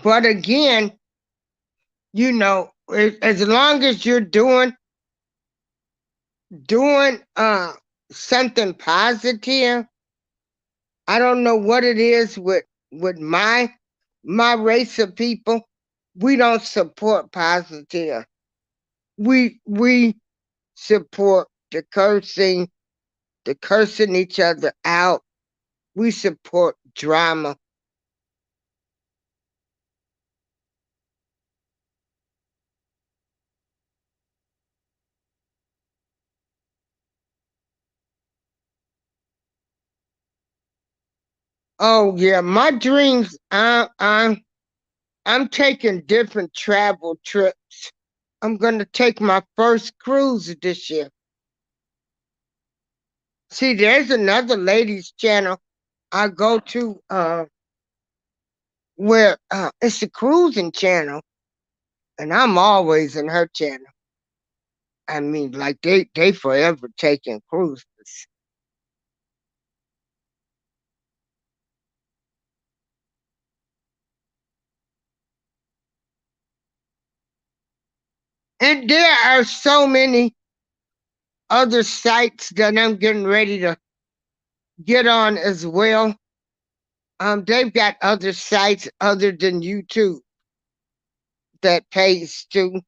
But again, as long as you're doing something positive, I don't know what it is with my race of people. We don't support positive. We support the cursing each other out. We support drama. Oh yeah, my dreams. I'm taking different travel trips. I'm gonna take my first cruise this year. See, there's another ladies channel I go to where it's a cruising channel, and I'm always in her channel. I mean, like they forever taking cruises. And there are so many other sites that I'm getting ready to get on as well. They've got other sites other than YouTube that pays too.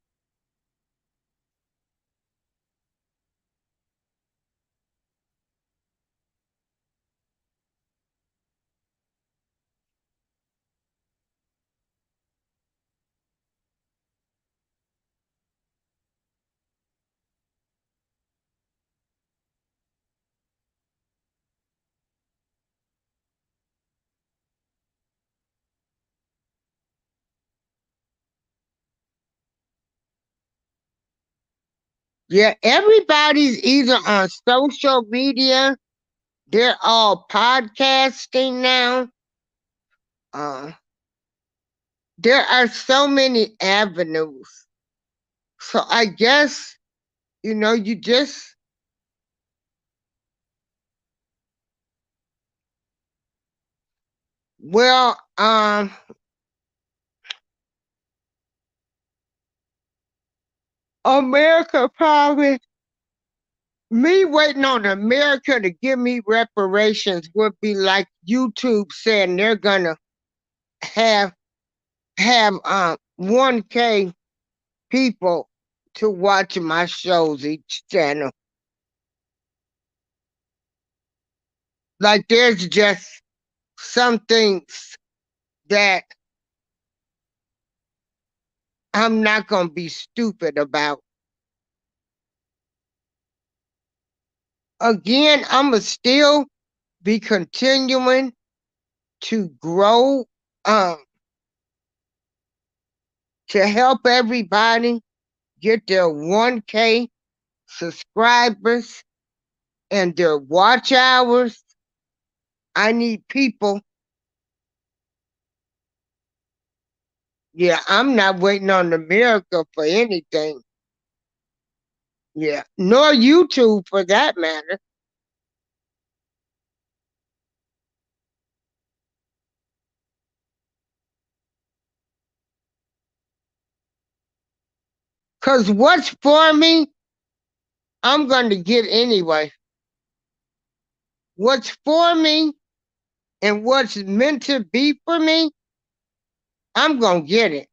Yeah, everybody's either on social media, they're all podcasting now. Uh, there are so many avenues. So I guess, you just, well, America probably, me waiting on America to give me reparations would be like YouTube saying they're gonna have have 1K people to watch my shows each channel. Like there's just some things that I'm not gonna be stupid about. Again, I'ma still be continuing to grow. Um, to help everybody get their 1K subscribers and their watch hours. I need people. Yeah, I'm not waiting on America for anything. Yeah, nor YouTube for that matter. Because what's for me, I'm going to get anyway. What's for me and what's meant to be for me, I'm going to get it.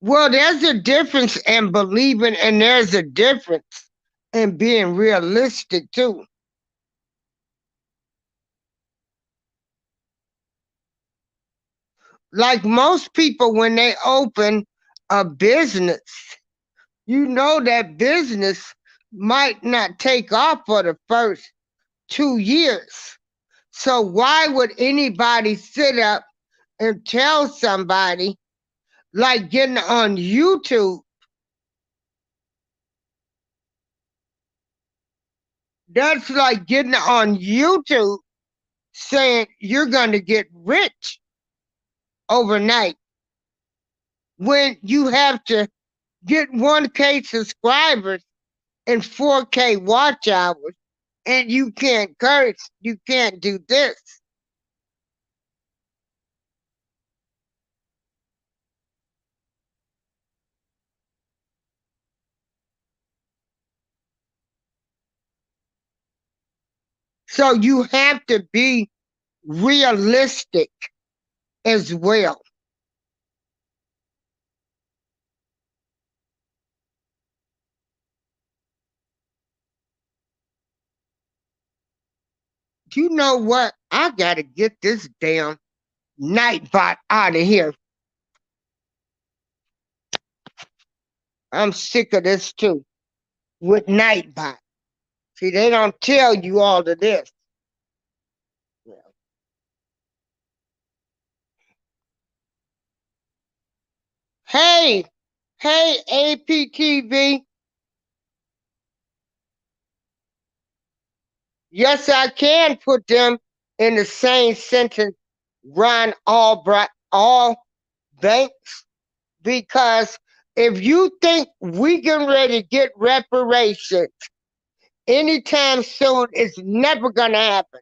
Well, there's a difference in believing, and there's a difference in being realistic too. Like most people, when they open a business, you know that business might not take off for the first 2 years. So why would anybody sit up and tell somebody, like getting on YouTube? That's like getting on YouTube saying you're going to get rich overnight when you have to get 1K subscribers and 4K watch hours, and you can't curse, you can't do this. So you have to be realistic as well. You know what? I gotta get this damn Nightbot out of here. I'm sick of this too. With Nightbot. See, they don't tell you all of this. Hey, hey, APTV. Yes, I can put them in the same sentence, run all banks, because if you think we getting ready to get reparations anytime soon, it's never gonna happen.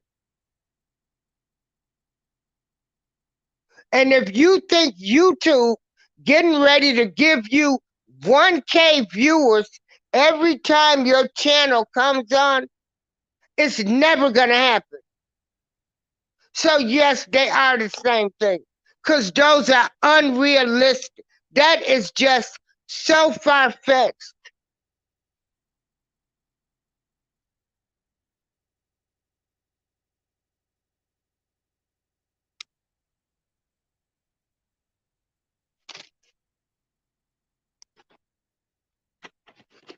And if you think YouTube getting ready to give you 1K viewers every time your channel comes on, it's never gonna happen. So yes, they are the same thing. Because those are unrealistic. That is just so far-fetched.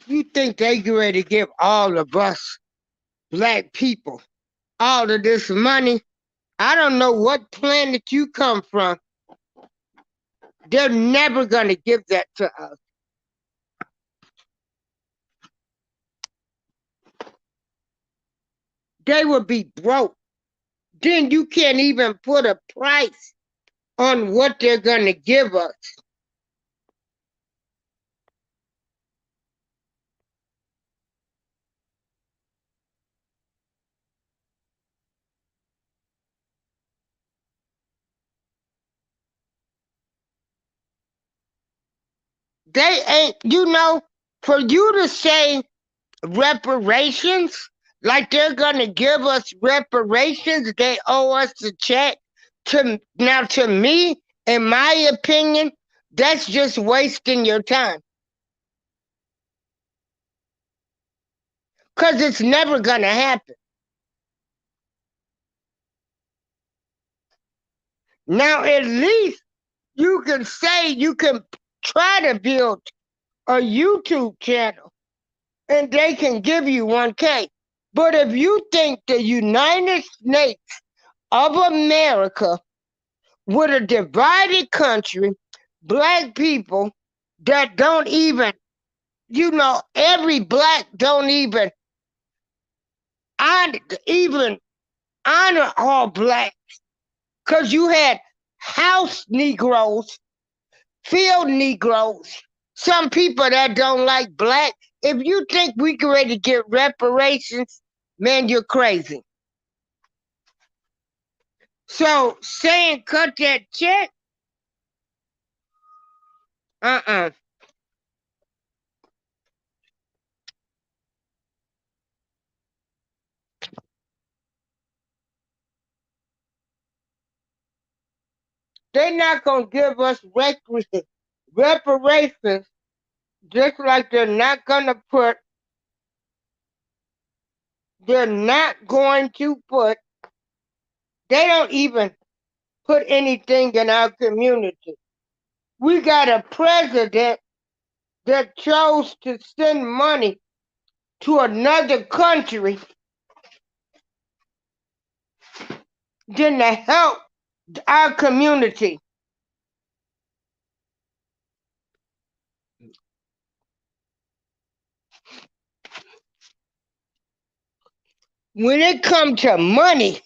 You think they get ready to give all of us black people all of this money? I don't know what planet you come from. They're never gonna give that to us. They will be broke. Then you can't even put a price on what they're gonna give us. They ain't, for you to say reparations, like they're gonna give us reparations, they owe us a check. To me, in my opinion, that's just wasting your time. Cause it's never gonna happen. Now at least you can say you can try to build a YouTube channel and they can give you 1K. But if you think the United States of America with a divided country, black people that don't even, every black don't hon- even honor all black, because you had house Negroes, field Negroes, some people that don't like black. If you think we can ready to get reparations, man, you're crazy. So saying cut that check, uh-uh. They're not gonna give us reparations, just like they're not going to put, they don't even put anything in our community. We got a president that chose to send money to another country than to help our community. When it comes to money,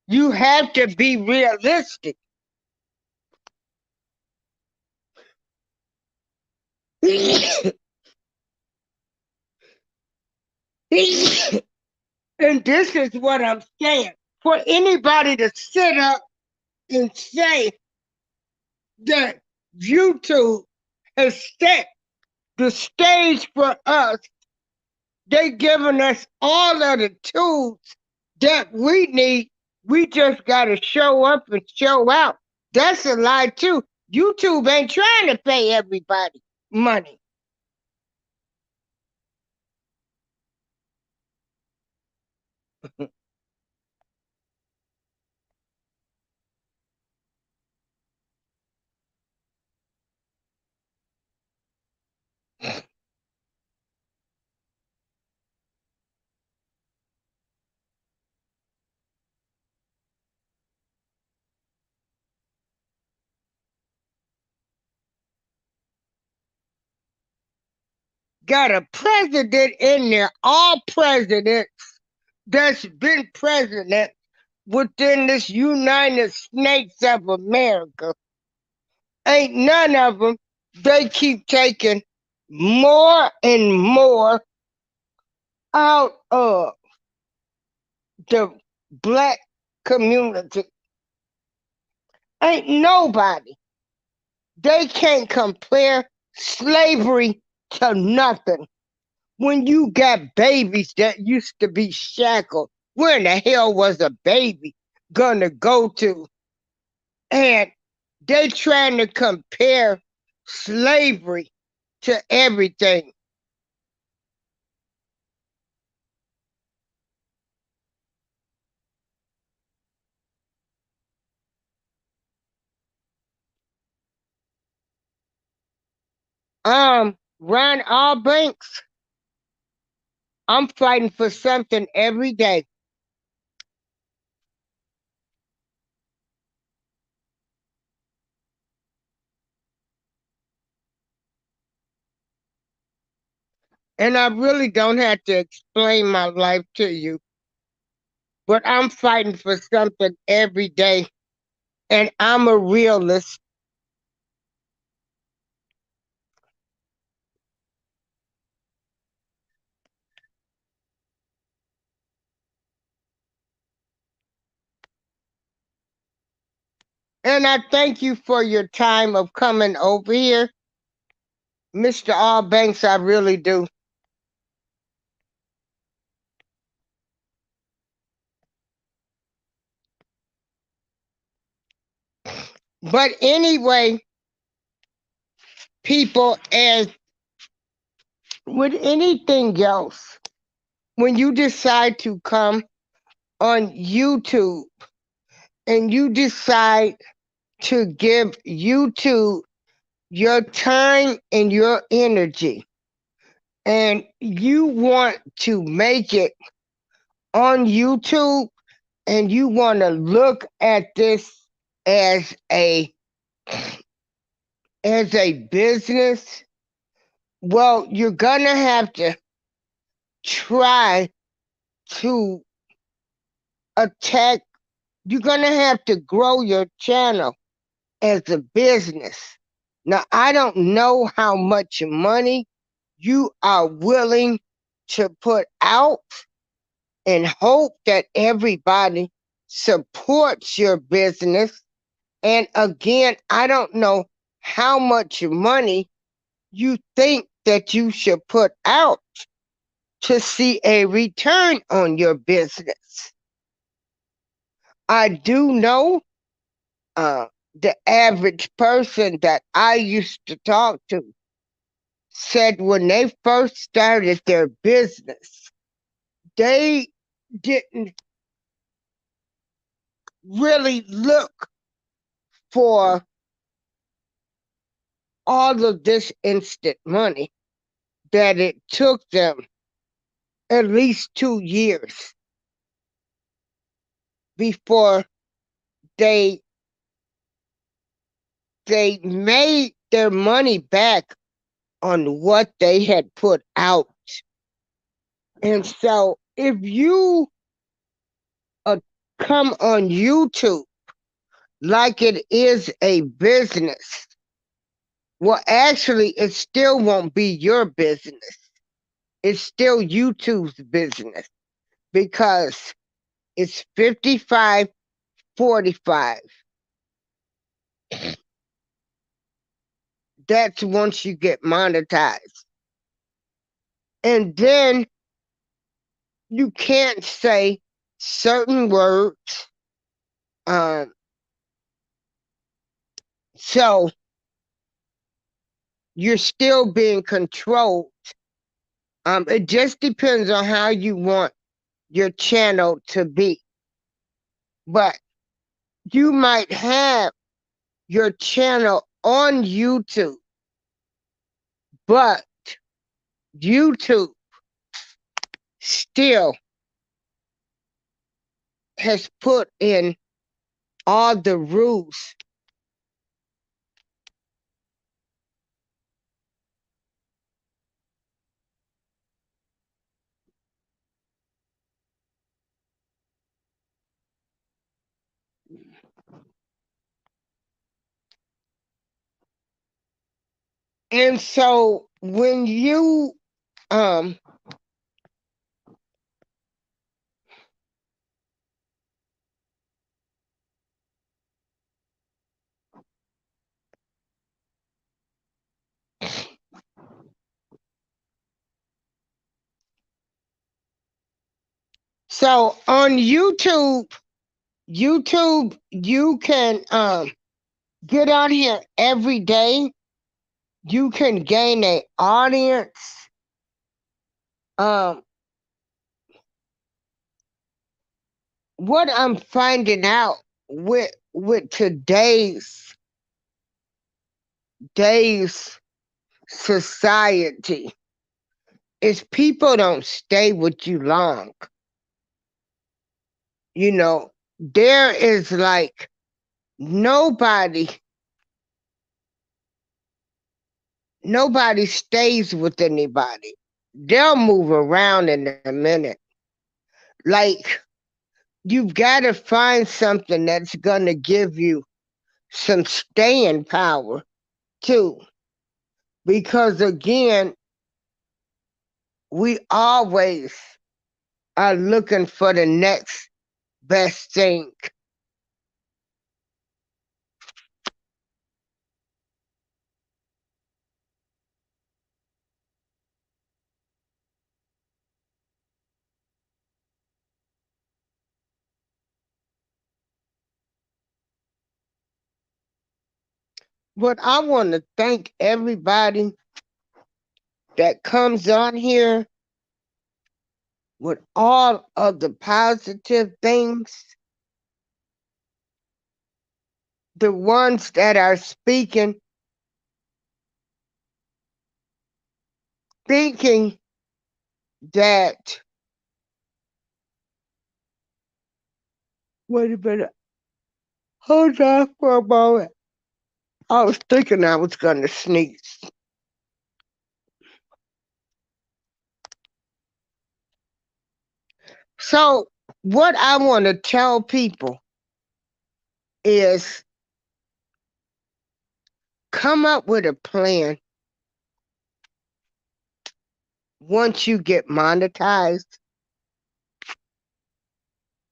you have to be realistic. And this is what I'm saying. For anybody to sit up and say that YouTube has set the stage for us, they giving us all of the tools that we need. We just gotta show up and show out. That's a lie too. YouTube ain't trying to pay everybody money. Got a president in there, all presidents that's been president within this United States of America. Ain't none of them. They keep taking more and more out of the black community. Ain't nobody. They can't compare slavery to nothing. When you got babies that used to be shackled, where in the hell was a baby gonna go to? And they trying to compare slavery to everything. Run all banks. I'm fighting for something every day. And I really don't have to explain my life to you, but I'm fighting for something every day. And I'm a realist. And I thank you for your time of coming over here, Mr. All Banks. I really do. But anyway, people, as with anything else, when you decide to come on YouTube and you decide to give YouTube your time and your energy, and you want to make it on YouTube and you want to look at this as a business, well, you're gonna have to try to attack. You're gonna have to grow your channel as a business. Now, I don't know how much money you are willing to put out and hope that everybody supports your business. And again, I don't know how much money you think that you should put out to see a return on your business. I do know uh, the average person that I used to talk to said when they first started their business, they didn't really look for all of this instant money, that it took them at least 2 years before they they made their money back on what they had put out. And so if you uh, come on YouTube like it is a business, well, actually, it still won't be your business. It's still YouTube's business because it's 55-45. That's once you get monetized. And then you can't say certain words. Um, so you're still being controlled. It just depends on how you want your channel to be. But you might have your channel on YouTube, but YouTube still has put in all the rules. And so when you um so on YouTube you can get on here every day. You can gain a audience. Um what I'm finding out with today's society is people don't stay with you long. You know, there is like nobody nobody stays with anybody. They'll move around in a minute. Like you've got to find something that's going to give you some staying power too. Because again, we always are looking for the next best thing. But I want to thank everybody that comes on here with all of the positive things, the ones that are speaking thinking that, wait a minute, hold on for a moment. I was thinking I was going to sneeze. So, what I want to tell people is come up with a plan once you get monetized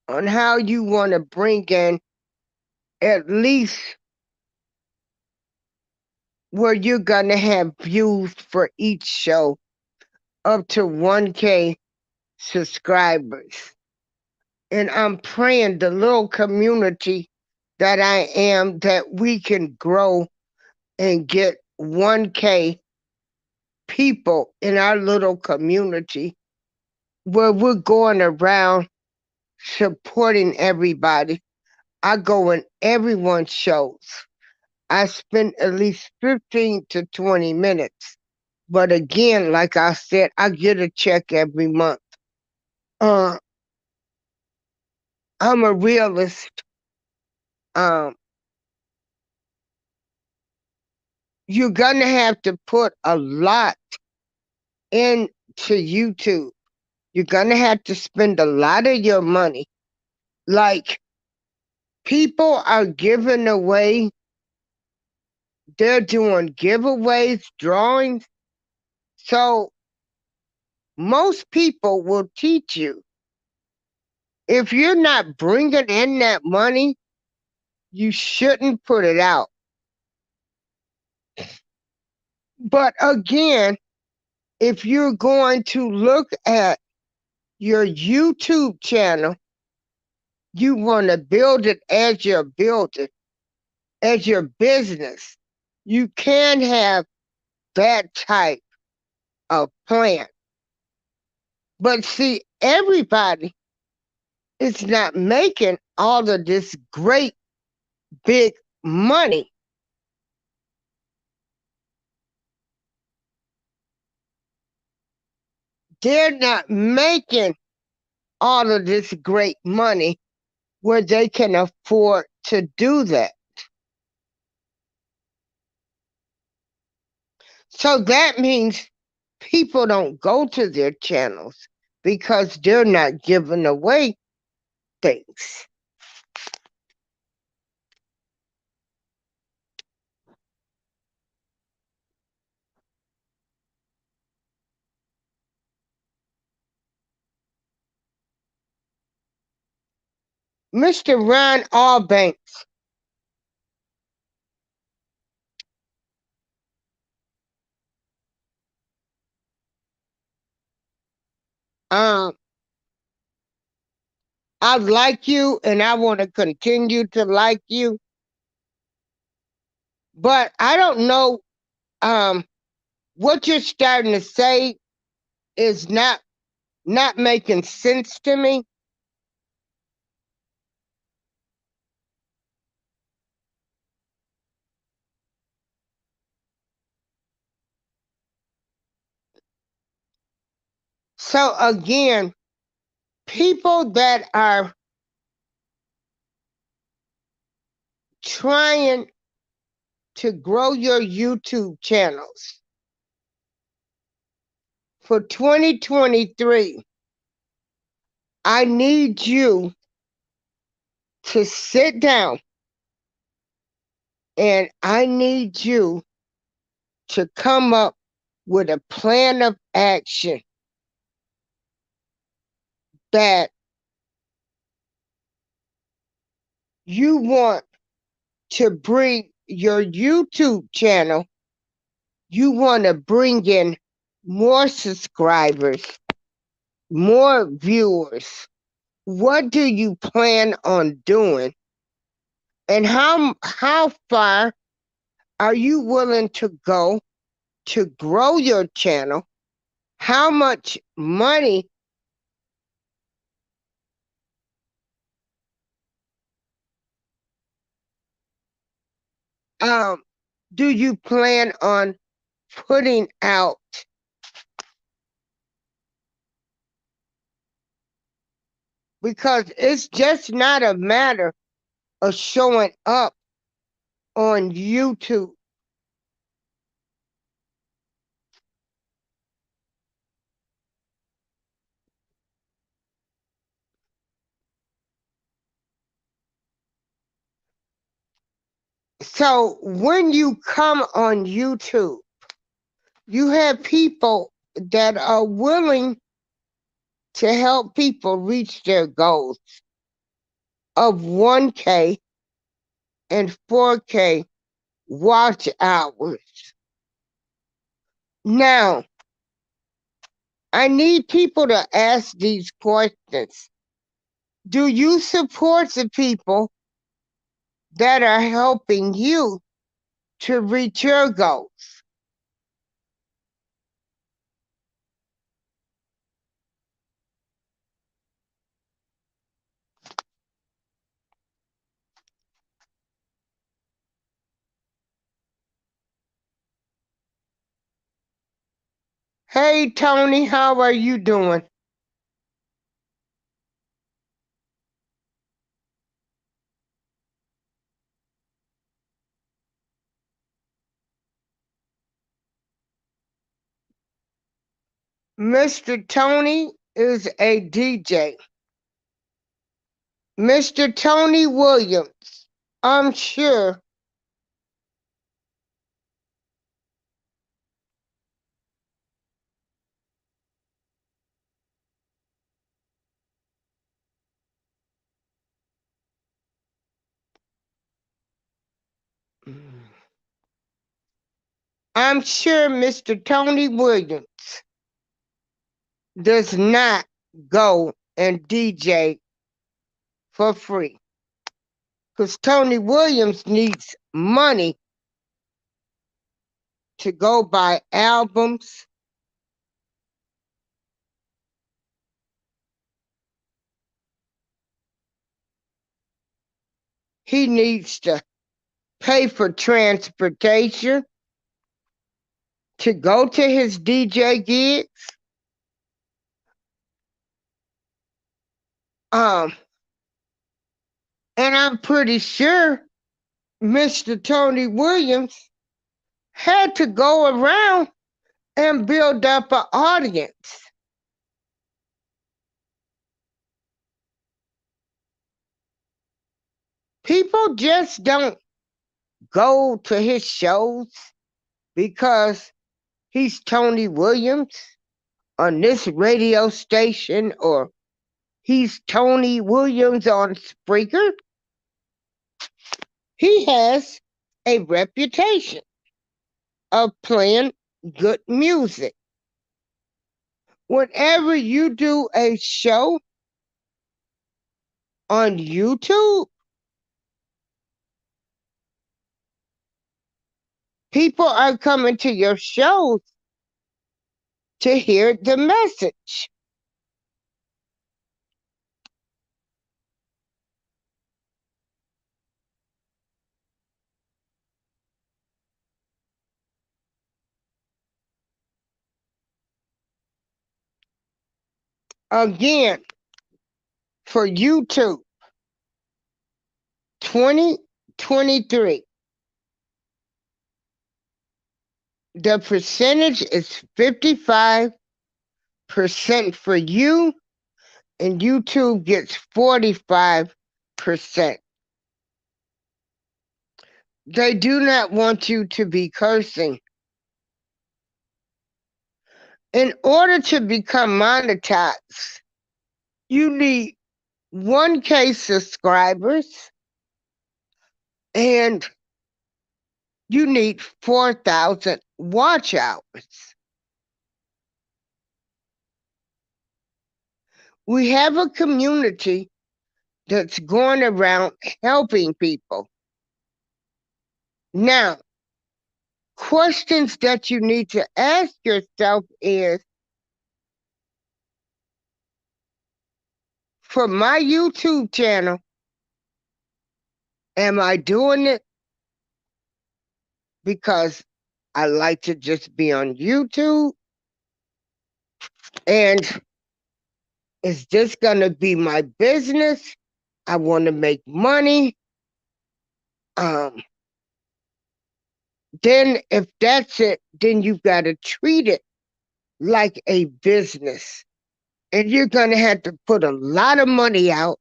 on how you want to bring in at least where you're going to have views for each show up to 1K subscribers. And I'm praying the little community that I am that we can grow and get 1K people in our little community where we're going around supporting everybody. I go in everyone's shows. I spend at least 15 to 20 minutes. But again, like I said, I get a check every month. Uh, I'm a realist. Um, you're gonna have to put a lot into YouTube. You're gonna have to spend a lot of your money. Like people are giving away, they're doing giveaways, drawings. So most people will teach you. If you're not bringing in that money, you shouldn't put it out. But again, if you're going to look at your YouTube channel, you want to build it as your building, as your business. You can have that type of plan. But see, everybody is not making all of this great big money. They're not making all of this great money where they can afford to do that. So that means people don't go to their channels because they're not giving away things. Mr. Ron Allbanks, um, I like you and I want to continue to like you, but I don't know, um, what you're starting to say is not making sense to me. So again, people that are trying to grow your YouTube channels for 2023, I need you to sit down and I need you to come up with a plan of action that you want to bring your YouTube channel, you want to bring in more subscribers, more viewers. What do you plan on doing? And how far are you willing to go to grow your channel? How much money um do you plan on putting out because it's just not a matter of showing up on YouTube. So when you come on YouTube, you have people that are willing to help people reach their goals of 1K and 4K watch hours. Now, I need people to ask these questions. Do you support the people that are helping you to reach your goals? Hey, Tony, how are you doing? Mr. Tony is a DJ. Mr. Tony Williams, I'm sure Mr. Tony Williams does not go and DJ for free. Because Tony Williams needs money to go buy albums. He needs to pay for transportation to go to his DJ gigs. Um, and I'm pretty sure Mr. Tony Williams had to go around and build up an audience. People just don't go to his shows because he's Tony Williams on this radio station or he's Tony Williams on Spreaker. He has a reputation of playing good music. Whenever you do a show on YouTube, people are coming to your shows to hear the message. Again, for YouTube, 2023, the percentage is 55% for you, and YouTube gets 45%. They do not want you to be cursing. In order to become monetized, you need 1K subscribers and you need 4,000 watch hours. We have a community that's going around helping people. Now, questions that you need to ask yourself is, for my YouTube channel, am I doing it because I like to just be on YouTube? And Is this going to be my business? I want to make money. Um, then if that's it, then you've got to treat it like a business. And you're going to have to put a lot of money out.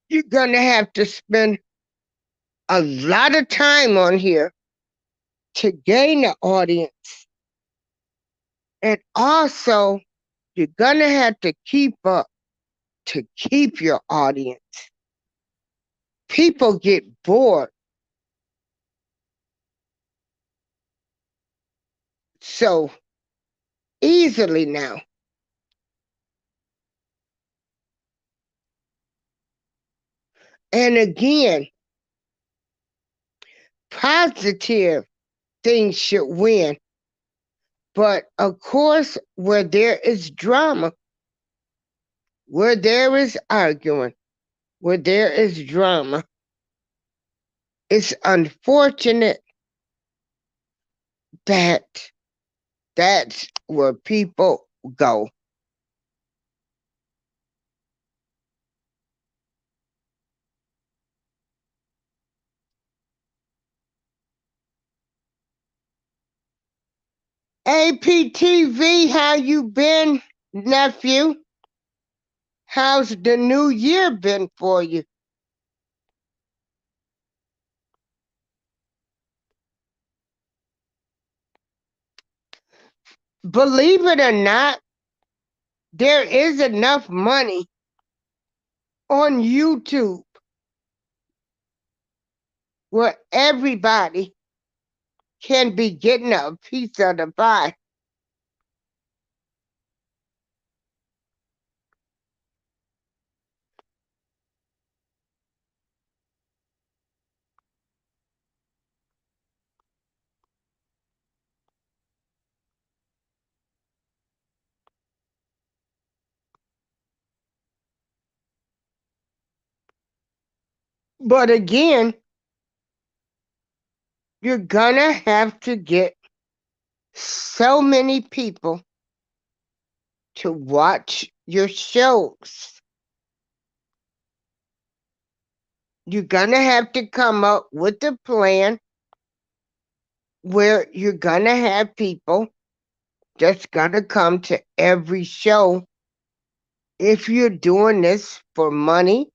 You're going to have to spend a lot of time on here to gain an audience. And also, you're going to have to keep up to keep your audience. People get bored. So easily now. And again, positive things should win. But of course, where there is drama, where there is arguing, where there is drama, it's unfortunate that that's where people go. APTV, how you been, nephew? How's the new year been for you? Believe it or not, there is enough money on YouTube where everybody can be getting a piece of the pie. But again, you're gonna have to get so many people to watch your shows. You're gonna have to come up with a plan where you're gonna have people that's gonna come to every show. If you're doing this for money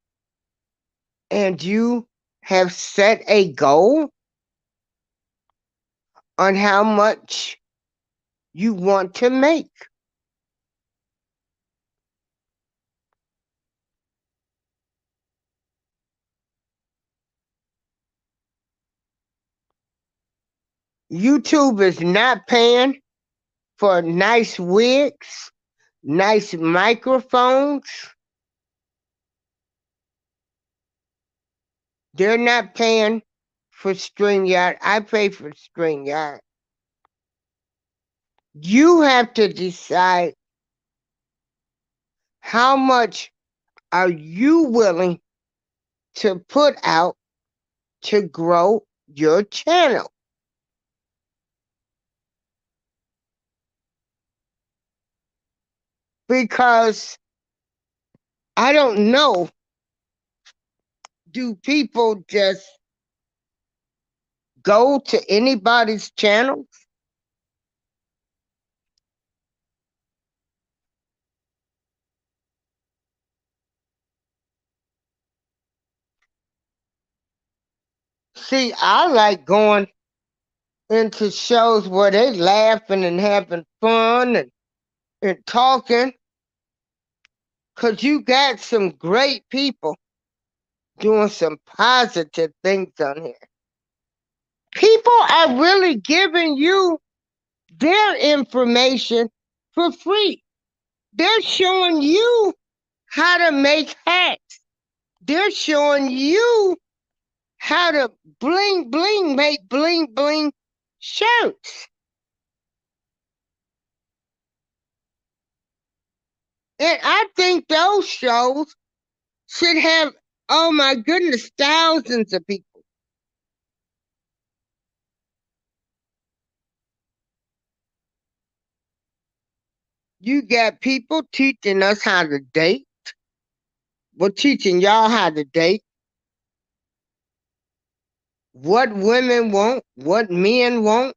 and you have set a goal on how much you want to make, YouTube is not paying for nice wigs, nice microphones. They're not paying for StreamYard. I pay for StreamYard. You have to decide how much are you willing to put out to grow your channel. Because I don't know, do people just go to anybody's channel? See, I like going into shows where they laughing and having fun and talking, because you got some great people doing some positive things on here. People are really giving you their information for free. They're showing you how to make hats. They're showing you how to bling bling, make bling bling shirts. And I think those shows should have, oh my goodness, thousands of people. You got people teaching us how to date. We're teaching y'all how to date, what women want, what men want.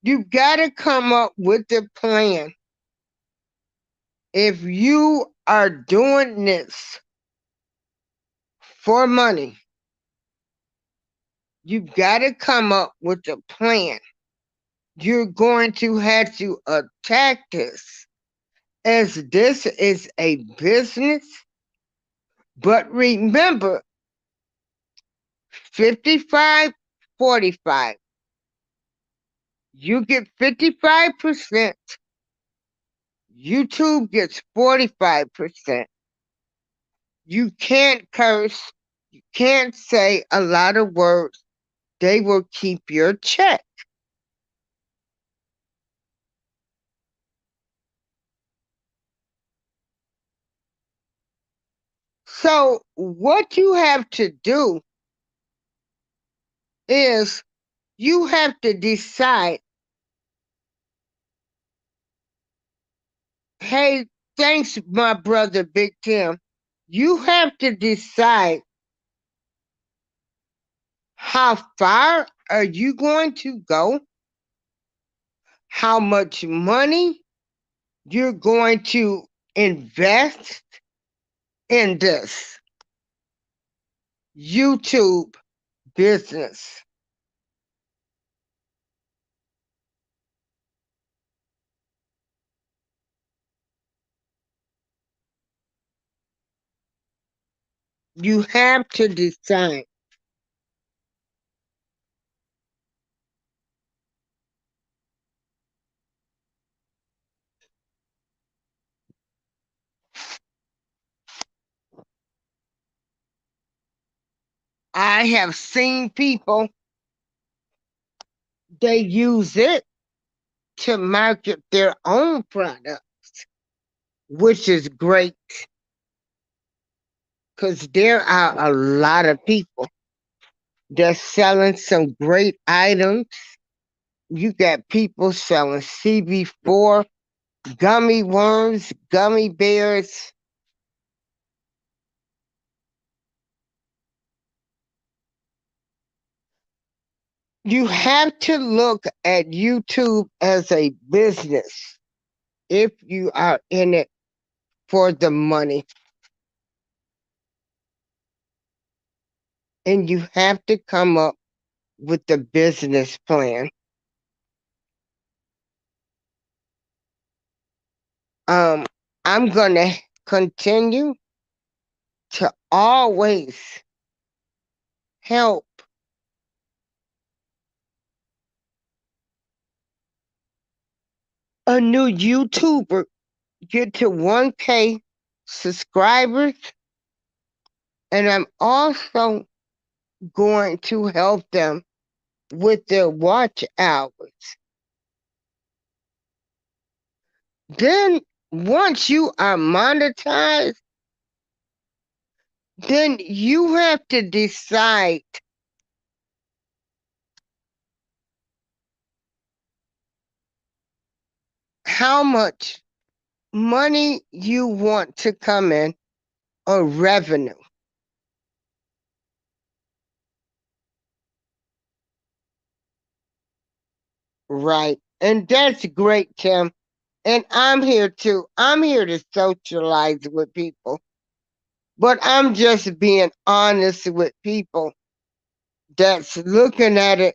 You gotta come up with a plan. If you are doing this for money, you've got to come up with a plan. You're going to have to attack this as this is a business. But remember, 55, 45. You get 55%. YouTube gets 45%. You can't curse. You can't say a lot of words. They will keep your check. So, what you have to do is you have to decide, hey, thanks, my brother Big Tim. You have to decide how far are you going to go, how much money you're going to invest in this YouTube business. You have to decide. I have seen people, they use it to market their own product, which is great because there are a lot of people that's selling some great items. You got people selling CB4, gummy worms, gummy bears. You have to look at YouTube as a business if you are in it for the money. And you have to come up with the business plan. Um, I'm gonna continue to always help a new YouTuber get to 1K subscribers, and I'm also going to help them with their watch hours. Then, once you are monetized, then you have to decide how much money you want to come in or revenue. Right. And that's great, Tim. And I'm here to socialize with people. But I'm just being honest with people that's looking at it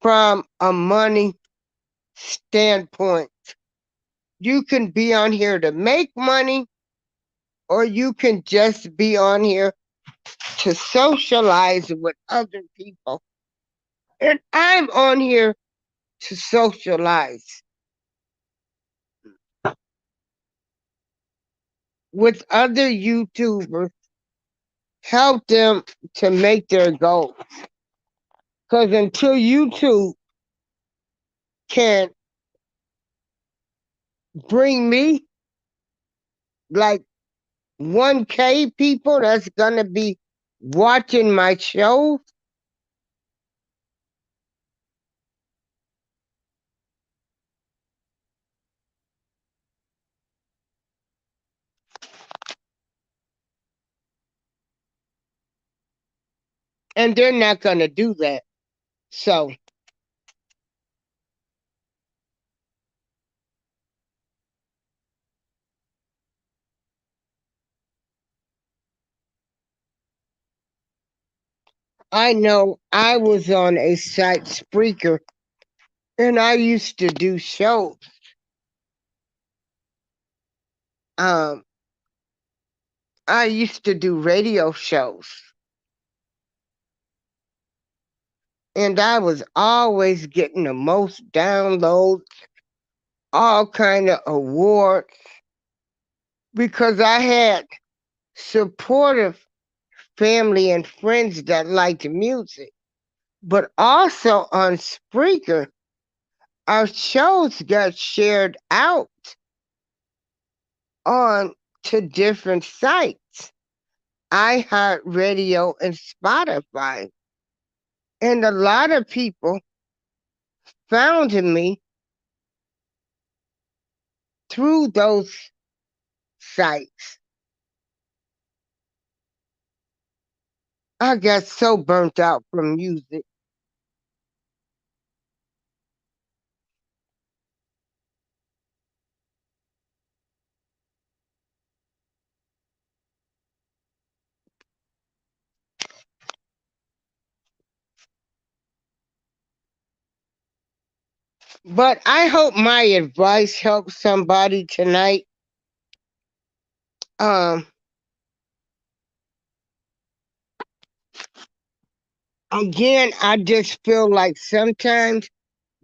from a money standpoint. You can be on here to make money, or you can just be on here to socialize with other people. And I'm on here to socialize with other YouTubers, help them to make their goals. Because until YouTube can bring me like 1K people that's gonna be watching my show. And they're not gonna do that. So I know I was on a site Spreaker and I used to do shows. Um I used to do radio shows and I was always getting the most downloads, all kind of awards because I had supportive family and friends that liked music. But also on Spreaker, our shows got shared out on to different sites, iHeartRadio and Spotify. And a lot of people found me through those sites. I got so burnt out from music. But I hope my advice helps somebody tonight. Um, Again, I just feel like sometimes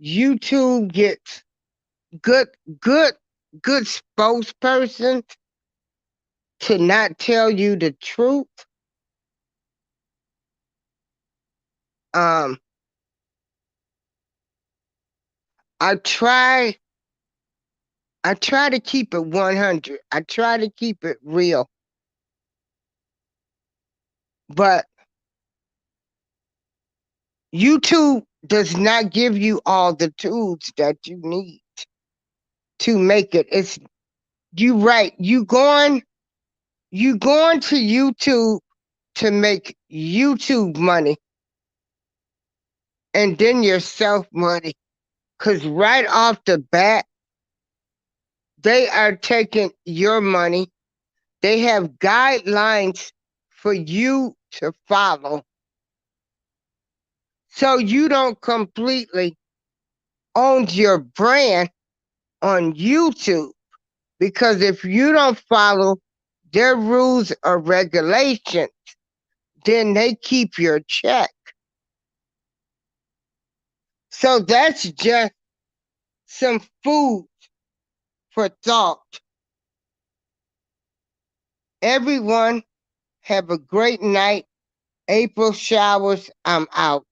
YouTube gets good, good, good spokesperson to not tell you the truth. Um, I try, I try to keep it 100. I try to keep it real, but YouTube does not give you all the tools that you need to make it. It's you right. You going to YouTube to make YouTube money and then yourself money. Cause right off the bat, they are taking your money. They have guidelines for you to follow. So you don't completely own your brand on YouTube. Because if you don't follow their rules or regulations, then they keep your check. So that's just some food for thought. Everyone have a great night. April showers, I'm out.